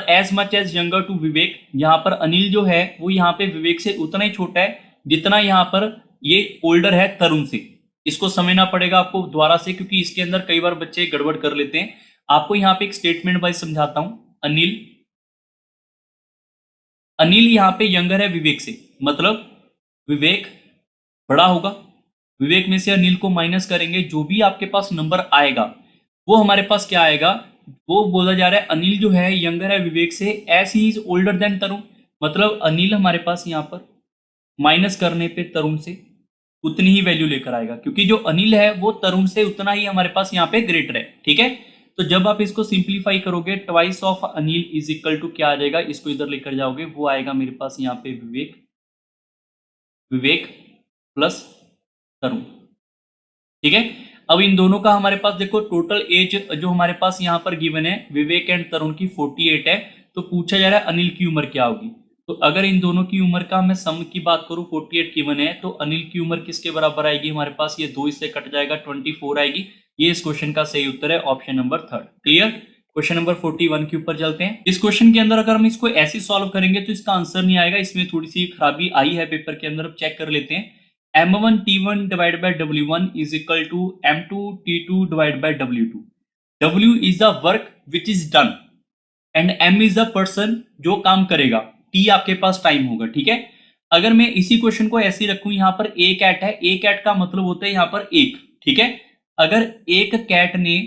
as much as younger to Vivek. यहाँ पर अनिल जो है वो यहाँ पे विवेक से उतना ही छोटा है जितना यहाँ पर ये ओल्डर है तरुण से। इसको समझना पड़ेगा आपको दोबारा से, क्योंकि इसके अंदर कई बार बच्चे गड़बड़ कर लेते हैं। आपको यहाँ पे एक स्टेटमेंट वाइज समझाता हूं। अनिल यहाँ पे यंगर है विवेक से, मतलब विवेक बड़ा होगा। विवेक में से अनिल को माइनस करेंगे, जो भी आपके पास नंबर आएगा वो हमारे पास क्या आएगा? वो बोला जा रहा है अनिल जो है यंगर है विवेक से as he is older than Tarun. मतलब अनिल हमारे पास यहाँ पर माइनस करने पे तरुण से उतनी ही वैल्यू लेकर आएगा, क्योंकि जो अनिल है वो तरुण से उतना ही हमारे पास यहाँ पे ग्रेटर है। ठीक है, तो जब आप इसको सिंप्लीफाई करोगे twice of Anil is equal to क्या आ जाएगा? इसको इधर लेकर जाओगे, वो आएगा मेरे पास यहाँ पे विवेक प्लस तरुण। ठीक है, अब इन दोनों का हमारे पास देखो टोटल एज जो हमारे पास यहाँ पर गिवन है विवेक एंड तरुण की 48 है। तो पूछा जा रहा है अनिल की उम्र क्या होगी। तो अगर इन दोनों की उम्र का मैं सम की बात करूं 48 गिवन है, तो अनिल की उम्र किसके बराबर आएगी हमारे पास? ये 2 इससे कट जाएगा, 24 आएगी। ये इस क्वेश्चन का सही उत्तर है, option number 3। Clear? Question number 41 के ऊपर चलते हैं। इस क्वेश्चन के अंदर अगर हम इसको ऐसे सॉल्व करेंगे तो इसका आंसर नहीं आएगा, इसमें थोड़ी सी खराबी आई है पेपर के अंदर। अब चेक कर लेते हैं। m1 t1 divide by w1 is equal to m2 t2 divide by w2। w is the work which is done and m is the person जो काम करेगा, t आपके पास टाइम होगा। ठीक है, अगर मैं इसी क्वेश्चन को ऐसे ही रखूं, यहां पर ए कैट है, ए कैट का मतलब होता है यहां पर एक। ठीक है, अगर एक कैट ने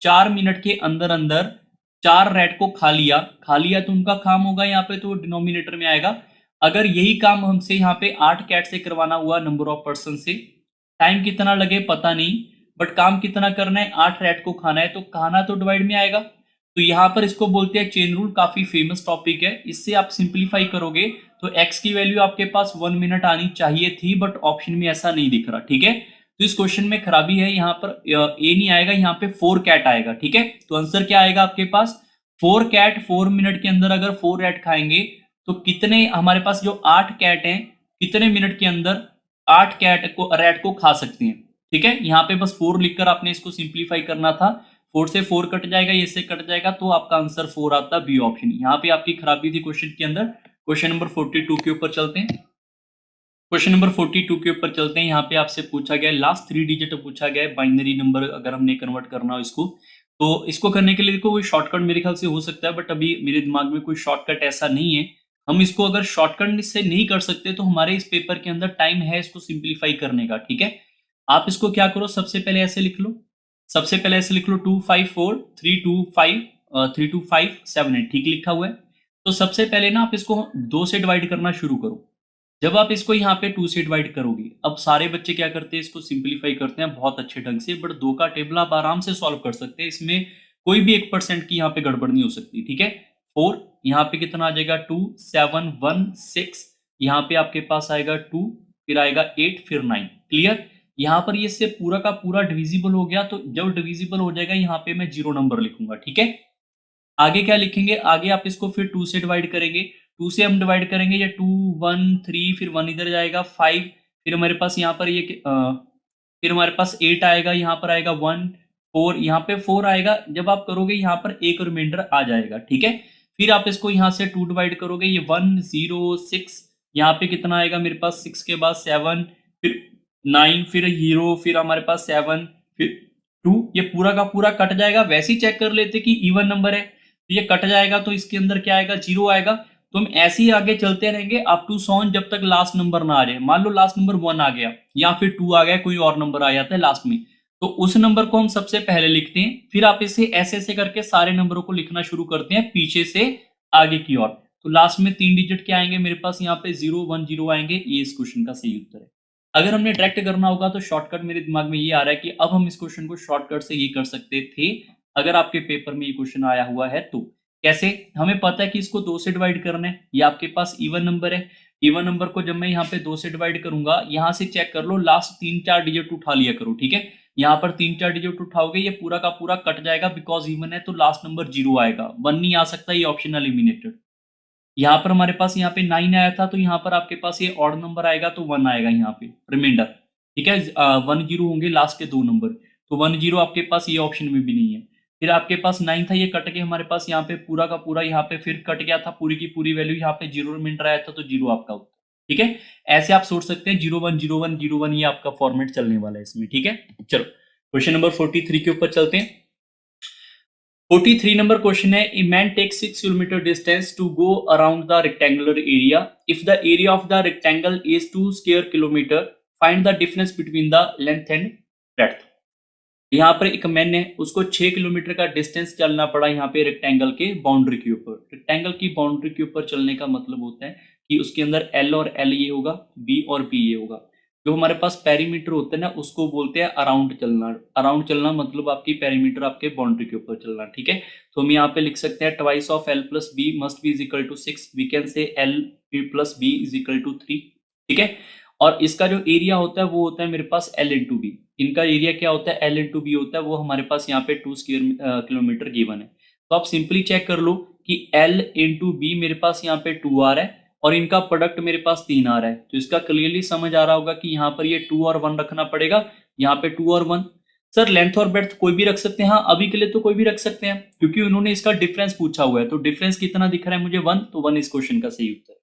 4 मिनट के अंदर अंदर 4 रैट को खा लिया तो उनका काम होगा यहाँ पे, तो डिनोमिनेटर में आएगा। अगर यही काम हमसे यहाँ पे 8 कैट से करवाना हुआ नंबर ऑफ पर्सन से, टाइम कितना लगे पता नहीं, बट काम कितना करना है? 8 रैट को खाना है, तो खाना तो डिवाइड में आएगा। तो यहाँ पर इसको बोलते हैं चेन रूल, काफी फेमस टॉपिक है। इससे आप सिंप्लीफाई करोगे तो x की वैल्यू आपके पास 1 मिनट आनी चाहिए थी, बट ऑप्शन में ऐसा नहीं दिख रहा। ठीक है, तो इस क्वेश्चन में खराबी है, यहाँ पर ए नहीं आएगा, यहाँ पे 4 कैट आएगा। ठीक है, तो आंसर क्या आएगा आपके पास? 4 कैट 4 मिनट के अंदर अगर 4 रैट खाएंगे तो कितने हमारे पास जो 8 कैट हैं कितने मिनट के अंदर 8 कैट को रैट को खा सकते हैं। ठीक है, यहाँ पे बस 4 लिखकर आपने इसको सिंप्लीफाई करना था। 4 से 4 कट जाएगा, ये से कट जाएगा, तो आपका आंसर 4 आता, बी ऑप्शन। यहाँ पे आपकी खराबी थी क्वेश्चन के अंदर। क्वेश्चन नंबर 42 के ऊपर चलते हैं। क्वेश्चन नंबर 42 के ऊपर चलते हैं। यहाँ पे आपसे पूछा गया लास्ट 3 डिजिट पूछा गया है, बाइनरी नंबर अगर हमने कन्वर्ट करना हो इसको, तो इसको करने के लिए देखो कोई शॉर्टकट मेरे ख्याल से हो सकता है, बट अभी मेरे दिमाग में कोई शॉर्टकट ऐसा नहीं है। हम इसको अगर शॉर्टकट से नहीं कर सकते तो हमारे इस पेपर के अंदर टाइम है इसको सिंप्लीफाई करने का। ठीक है, आप इसको क्या करो, सबसे पहले ऐसे लिख लो, सबसे पहले ऐसे लिख लो 2 5 4 3 2 5 3 2 5 7 8। ठीक लिखा हुआ है। तो सबसे पहले ना आप इसको 2 से डिवाइड करना शुरू करो। जब आप इसको यहाँ पे 2 से डिवाइड करोगे, अब सारे बच्चे क्या करते हैं इसको सिंप्लीफाई करते हैं बहुत अच्छे ढंग से, बट 2 का टेबल आप आराम से सॉल्व कर सकते हैं, इसमें कोई भी 1% की यहाँ पे गड़बड़ नहीं हो सकती। ठीक है, 4 यहाँ पे कितना आ जाएगा 2 7 1 6, यहाँ पे आपके पास आएगा 2, फिर आएगा 8, फिर 9। क्लियर? यहाँ पर ये से पूरा का पूरा डिविजिबल हो गया, तो जब डिविजिबल हो जाएगा यहाँ पे मैं 0 नंबर लिखूंगा। ठीक है, आगे क्या लिखेंगे? आगे आप इसको फिर 2 से डिवाइड करेंगे, 2 से हम डिवाइड करेंगे, ये 2 1 3, फिर 1 इधर जाएगा 5, फिर हमारे पास यहाँ पर ये फिर हमारे पास 8 आएगा, यहाँ पर आएगा 1 4, यहाँ पे 4 आएगा। जब आप करोगे यहाँ पर एक रिमाइंडर आ जाएगा। ठीक है, फिर आप इसको यहाँ से 2 डिवाइड करोगे, ये 1 0 6, यहाँ पे कितना आएगा मेरे पास 6 के बाद 7, फिर 9, फिर 0, फिर हमारे पास 7, फिर 2, ये पूरा का पूरा कट जाएगा। वैसे ही चेक कर लेते कि इवन नंबर है, तो ये कट जाएगा, तो इसके अंदर क्या आएगा 0 आएगा। तो हम ऐसे ही आगे चलते रहेंगे अप टू सॉन जब तक लास्ट नंबर ना आ जाए। मान लो लास्ट नंबर 1 आ गया या फिर 2 आ गया, कोई और नंबर आ जाता है लास्ट में, तो उस नंबर को हम सबसे पहले लिखते हैं, फिर आप इसे ऐसे ऐसे करके सारे नंबरों को लिखना शुरू करते हैं पीछे से आगे की ओर। तो लास्ट में 3 डिजिट क्या आएंगे मेरे पास, यहाँ पे 0 1 0 आएंगे। ये इस क्वेश्चन का सही उत्तर है। अगर हमने डायरेक्ट करना होगा तो शॉर्टकट मेरे दिमाग में ये आ रहा है कि अब हम इस क्वेश्चन को शॉर्टकट से ये कर सकते थे, अगर आपके पेपर में ये क्वेश्चन आया हुआ है तो। कैसे? हमें पता है कि इसको 2 से डिवाइड करना है, ये आपके पास इवन नंबर है। इवन नंबर को जब मैं यहाँ पे 2 से डिवाइड करूंगा, यहां से चेक कर लो, लास्ट 3-4 डिजिट उठा लिया करो, ठीक है। यहाँ पर 3-4 डिजिट उठाओगे, ये पूरा का पूरा कट जाएगा, बिकॉज इवन है तो लास्ट नंबर 0 आएगा, 1 नहीं आ सकता, ये ऑप्शन एलिमिनेटेड। यहाँ पर हमारे पास यहाँ पे 9 आया था, तो यहाँ पर आपके पास ये ऑड नंबर आएगा, तो 1 आएगा यहाँ पे रिमाइंडर, ठीक है। 1 0 होंगे लास्ट के 2 नंबर, तो 1 0 आपके पास ये ऑप्शन में भी नहीं है। फिर आपके पास 9 था, ये कट के हमारे पास यहाँ पे पूरा का पूरा यहाँ पे फिर कट गया था, पूरी की पूरी वैल्यू यहाँ पे 0 रिमाइंडर आया था, तो 0 आपका उत्तर, ठीक है। ऐसे आप सोच सकते हैं 0 1 0 1 0 1, ये आपका फॉर्मेट चलने वाला है इसमें, ठीक है। चलो क्वेश्चन नंबर 43 के ऊपर चलते हैं। 43 नंबर क्वेश्चन है, a man takes 6 kilometre distance to go around the rectangular area, if the area of the rectangle is 2 square kilometre, find the difference between the length and breadth. यहाँ पर एक man है, उसको 6 kilometre का distance चलना पड़ा यहाँ पे रेक्टेंगल के बाउंड्री के ऊपर। रेक्टेंगल की बाउंड्री के ऊपर चलने का मतलब होता है कि उसके अंदर एल और एल ये होगा, बी और बी ये होगा। जो हमारे पास पेरीमीटर होता है ना, उसको बोलते हैं अराउंड चलना। अराउंड चलना मतलब आपकी पेरीमीटर आपके बाउंड्री के ऊपर चलना, ठीक है। तो हम यहाँ पे लिख सकते हैं twice of L plus B must be is equal to 6, we can say L plus B is equal to 3, ठीक है। और इसका जो एरिया होता है वो होता है मेरे पास एल इंटू बी। इनका एरिया क्या होता है, एल इंटू बी होता है, वो हमारे पास यहाँ पे 2 स्क्वायर किलोमीटर गिवन है। तो आप सिंपली चेक कर लो कि एल इंटू बी मेरे पास यहाँ पे 2 आ रहा है और इनका प्रोडक्ट मेरे पास 3 आ रहा है। तो इसका क्लियरली समझ आ रहा होगा कि यहाँ पर ये 2 और 1 रखना पड़ेगा, यहाँ पे 2 और 1। सर लेंथ और ब्रेड्थ कोई भी रख सकते हैं? हाँ, अभी के लिए तो कोई भी रख सकते हैं, क्योंकि उन्होंने इसका डिफरेंस पूछा हुआ है। तो डिफरेंस कितना दिख रहा है मुझे, 1, तो 1 इस क्वेश्चन का सही उत्तर है,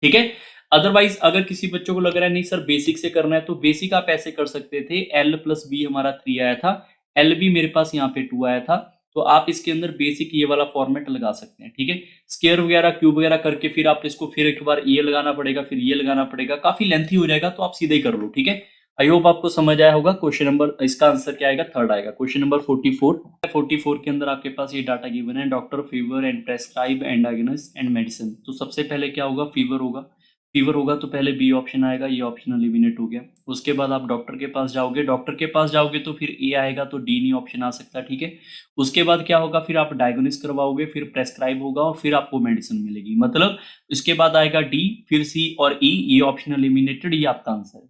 ठीक है। अदरवाइज अगर किसी बच्चों को लग रहा है नहीं सर बेसिक से करना है, तो बेसिक आप ऐसे कर सकते थे, एल प्लस बी हमारा 3 आया था, एल भी मेरे पास यहाँ पे 2 आया था, तो आप इसके अंदर बेसिक ये वाला फॉर्मेट लगा सकते हैं, ठीक है। स्क्वायर वगैरह क्यूब वगैरह करके फिर आप इसको फिर एक बार ये लगाना पड़ेगा, फिर ये लगाना पड़ेगा, काफी लेंथी हो जाएगा, तो आप सीधे ही कर लो, ठीक है। आई होप आपको समझ आया होगा। क्वेश्चन नंबर, इसका आंसर क्या आएगा, थर्ड आएगा। क्वेश्चन नंबर 44 के अंदर आपके पास ये डाटा गिवन है, doctor fever and prescribe and diagnose and medicine. तो सबसे पहले क्या होगा, फीवर होगा। फीवर होगा तो पहले बी ऑप्शन आएगा, ये ऑप्शन एलिमिनेट हो गया। उसके बाद आप डॉक्टर के पास जाओगे, डॉक्टर के पास जाओगे तो फिर ए आएगा, तो डी नहीं ऑप्शन आ सकता, ठीक है। उसके बाद क्या होगा, फिर आप डायग्नोसिस करवाओगे, फिर प्रेस्क्राइब होगा और फिर आपको मेडिसिन मिलेगी, मतलब इसके बाद आएगा डी, फिर सी और ई, ये ऑप्शन एलिमिनेटेड, ये आपका आंसर है।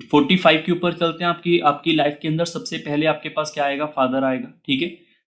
45 के ऊपर चलते हैं। आपकी आपकी लाइफ के अंदर सबसे पहले आपके पास क्या आएगा, फादर आएगा, ठीक है।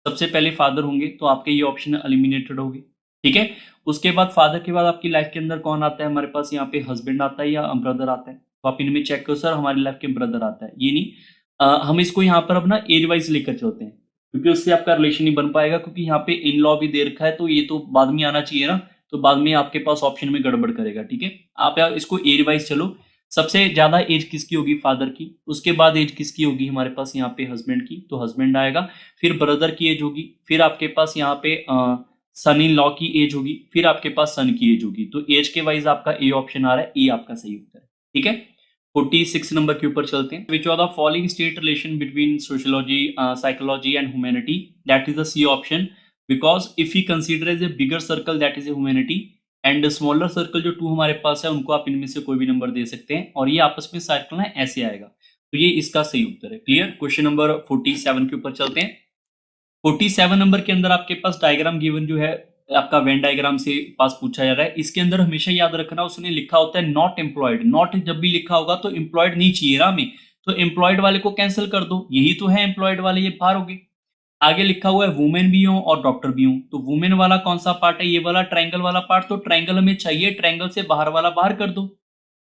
सबसे पहले फादर होंगे तो आपके ये ऑप्शन एलिमिनेटेड होंगे, ठीक है। उसके बाद फादर के बाद आपकी लाइफ के अंदर कौन आता है, हमारे पास यहाँ पे हस्बैंड आता है या ब्रदर आता है। तो आप इनमें चेक करो, सर हमारी लाइफ के ब्रदर आता है, ये नहीं। हम इसको यहाँ पर अपना एज वाइज लेकर चलते हैं, क्योंकि उससे आपका रिलेशन नहीं बन पाएगा, क्योंकि यहाँ पे इन लॉ भी दे रखा है, तो ये तो बाद में आना चाहिए ना, तो बाद में आपके पास ऑप्शन में गड़बड़ करेगा, ठीक है। आप यार इसको एज वाइज चलो। सबसे ज्यादा एज किसकी होगी, फादर की। उसके बाद एज किसकी होगी, हमारे पास यहाँ पे हस्बैंड की, तो हस्बैंड आएगा। फिर ब्रदर की एज होगी, फिर आपके पास यहाँ पे सन इन लॉ की एज होगी, फिर आपके पास सन की एज होगी। तो एज के वाइज आपका ए ऑप्शन आ रहा है, ए आपका सही उत्तर है, ठीक है। 46 नंबर के ऊपर चलते हैं। Which are the following state relation between sociology, psychology and humanity, that is the C option, because if you consider as a bigger circle that is a humanity and smaller circle जो 2 हमारे पास है, उनको आप इनमें से कोई भी number दे सकते हैं, और ये आपस में सर्कल है, ऐसे आएगा, तो ये इसका सही उत्तर है। क्लियर। क्वेश्चन नंबर 47 के ऊपर चलते हैं। 47 नंबर के अंदर आपके पास डायग्राम गिवन जो है आपका वेन डायग्राम से पास पूछा जा रहा है। इसके अंदर हमेशा याद रखना, उसने लिखा होता है नॉट एम्प्लॉयड। नॉट जब भी लिखा होगा तो एम्प्लॉयड नहीं चाहिए ना हमें, तो एम्प्लॉयड वाले को कैंसिल कर दो, यही तो है एम्प्लॉयड वाले, ये बाहर हो गए। आगे लिखा हुआ है वुमेन भी हो और डॉक्टर भी हो, तो वुमेन वाला कौन सा पार्ट है, ये वाला ट्रायंगल वाला पार्ट, तो ट्रायंगल हमें चाहिए, ट्रायंगल से बाहर वाला बाहर कर दो।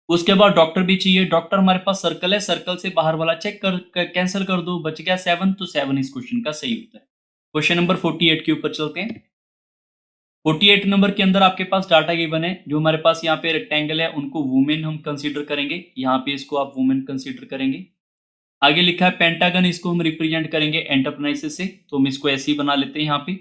उसके बाद डॉक्टर भी चाहिए, डॉक्टर हमारे पास सर्कल है, सर्कल से बाहर वाला चेक कर कैंसिल कर दो, बच गया 7, तो 7 इस क्वेश्चन का सही उत्तर है। क्वेश्चन नंबर 48 के ऊपर चलते हैं। 48 नंबर के अंदर आपके पास डाटा गिवन है, जो हमारे पास यहाँ पे रेक्टेंगल है उनको वुमेन हम कंसीडर करेंगे, यहाँ पे इसको आप वुमेन कंसीडर करेंगे। आगे लिखा है पेंटागन, इसको हम रिप्रेजेंट करेंगे एंटरप्राइजेस से, तो हम इसको ऐसे ही बना लेते हैं यहाँ पे।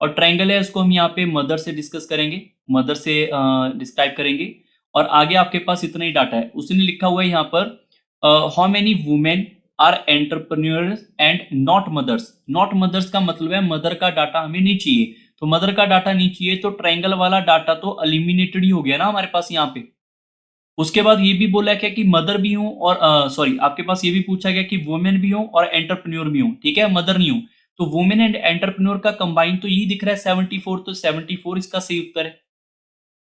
और ट्रायंगल है उसको हम यहाँ पे मदर से डिस्कस करेंगे, मदर से डिस्क्राइब करेंगे। और आगे आपके पास इतना ही डाटा है। उसने लिखा हुआ है यहाँ पर how many women are entrepreneurs and not mothers. Not mothers का मतलब है मदर का डाटा हमें नहीं चाहिए, तो मदर का डाटा नहीं चाहिए तो ट्रायंगल वाला डाटा तो एलिमिनेटेड ही हो गया ना हमारे पास यहाँ पे। उसके बाद ये भी बोला क्या कि मदर भी हूं और सॉरी आपके पास ये भी पूछा गया कि वुमेन भी हूं और एंटरप्रेन्योर भी हूं, ठीक है, मदर नहीं हूं। तो वुमेन एंड एंटरप्रेन्योर का कंबाइन तो यही दिख रहा है 74, तो 74 इसका सही उत्तर है।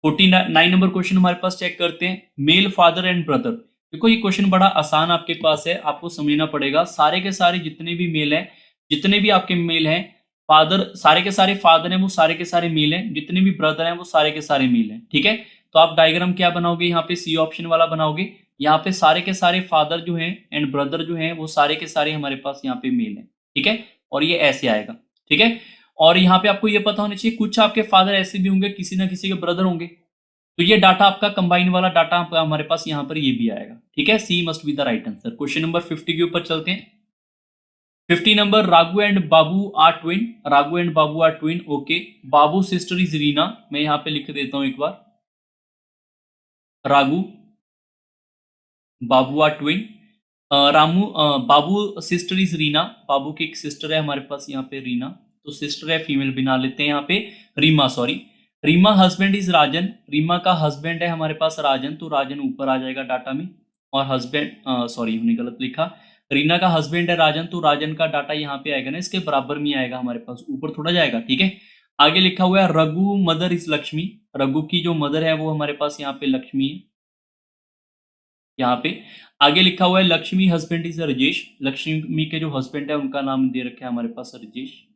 49 नंबर क्वेश्चन हमारे पास चेक करते हैं, मेल फादर एंड ब्रदर। देखो ये क्वेश्चन बड़ा आसान आपके पास है, आपको समझना पड़ेगा। सारे के सारे जितने भी मेल हैं, जितने भी आपके मेल हैं, फादर सारे के सारे फादर हैं वो सारे के सारे मेल हैं, जितने भी ब्रदर हैं वो सारे के सारे मेल हैं, ठीक है। तो आप डायग्राम क्या बनाओगे, यहाँ पे सी ऑप्शन वाला बनाओगे। यहाँ पे सारे के सारे फादर जो हैं एंड ब्रदर जो हैं वो सारे के सारे हमारे पास यहाँ पे मेल हैं, ठीक है। और ये ऐसे आएगा, ठीक है। और यहाँ पे आपको ये पता होना चाहिए कुछ आपके फादर ऐसे भी होंगे, किसी ना किसी के ब्रदर होंगे। तो ये डाटा आपका कंबाइन वाला डाटा हमारे पास यहाँ पर ये भी आएगा, ठीक है। C must be the right answer. Question number 50 के ऊपर चलते हैं। 50 number, Raghu and Babu are twin. Raghu and Babu are twin, okay. Babu sister is Reena, मैं यहाँ पे लिख देता हूं एक बार। Raghu Babu are twin. Babu sister is Reena, Babu की एक सिस्टर है हमारे पास यहाँ पे रीना, तो सिस्टर है फीमेल बना लेते हैं यहाँ पे, Reema sorry. Reema husband is Rajan, Reema का हस्बैंड है हमारे पास राजन, तो राजन ऊपर आ जाएगा डाटा में। और हस्बैंड सॉरी हमने गलत लिखा, रीना का हस्बैंड है राजन, तो राजन का डाटा यहाँ पे आएगा ना, इसके बराबर में आएगा हमारे पास, ऊपर थोड़ा जाएगा, ठीक है। आगे लिखा हुआ है रघु मदर इज लक्ष्मी, रघु की जो मदर है वो हमारे पास यहाँ पे लक्ष्मी है, यहाँ पे। आगे लिखा हुआ है लक्ष्मी हस्बैंड इज राजेश, लक्ष्मी के जो हस्बैंड है उनका नाम दे रखा है हमारे पास राजेश,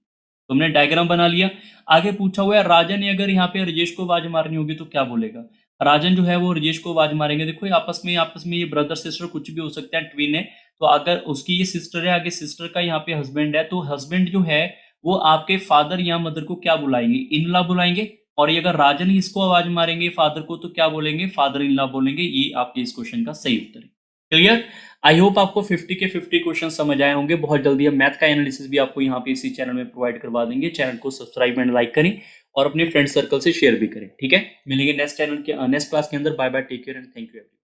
तो हमने डायग्राम बना लिया। आगे पूछा हुआ है राजन ने अगर यहाँ पे राजेश को आवाज मारनी होगी तो क्या बोलेगा। राजन जो है वो राजेश को आवाज मारेंगे। देखो ये आपस में ये ब्रदर सिस्टर कुछ भी हो सकता है, ट्विन है, तो अगर उसकी ये सिस्टर है, आगे सिस्टर का यहाँ पे हस्बैंड है, तो हस्बैंड जो है वो आपके फादर या मदर को क्या बुलाएंगे, इन लॉ बुलाएंगे। और ये अगर राजन इसको आवाज मारेंगे फादर को तो क्या बोलेंगे, फादर इन लॉ बोलेंगे। ये आपके इस क्वेश्चन का सही उत्तर है। क्लियर। आई होप आपको 50 के 50 क्वेश्चन समझ आए होंगे। बहुत जल्दी हम मैथ का एनालिसिस भी आपको यहाँ पे इसी चैनल में प्रोवाइड करवा देंगे। चैनल को सब्सक्राइब एंड लाइक करें और अपने फ्रेंड सर्कल से शेयर भी करें, ठीक है। मिलेंगे नेक्स्ट क्लास के अंदर। Bye bye, take care and thank you everyone.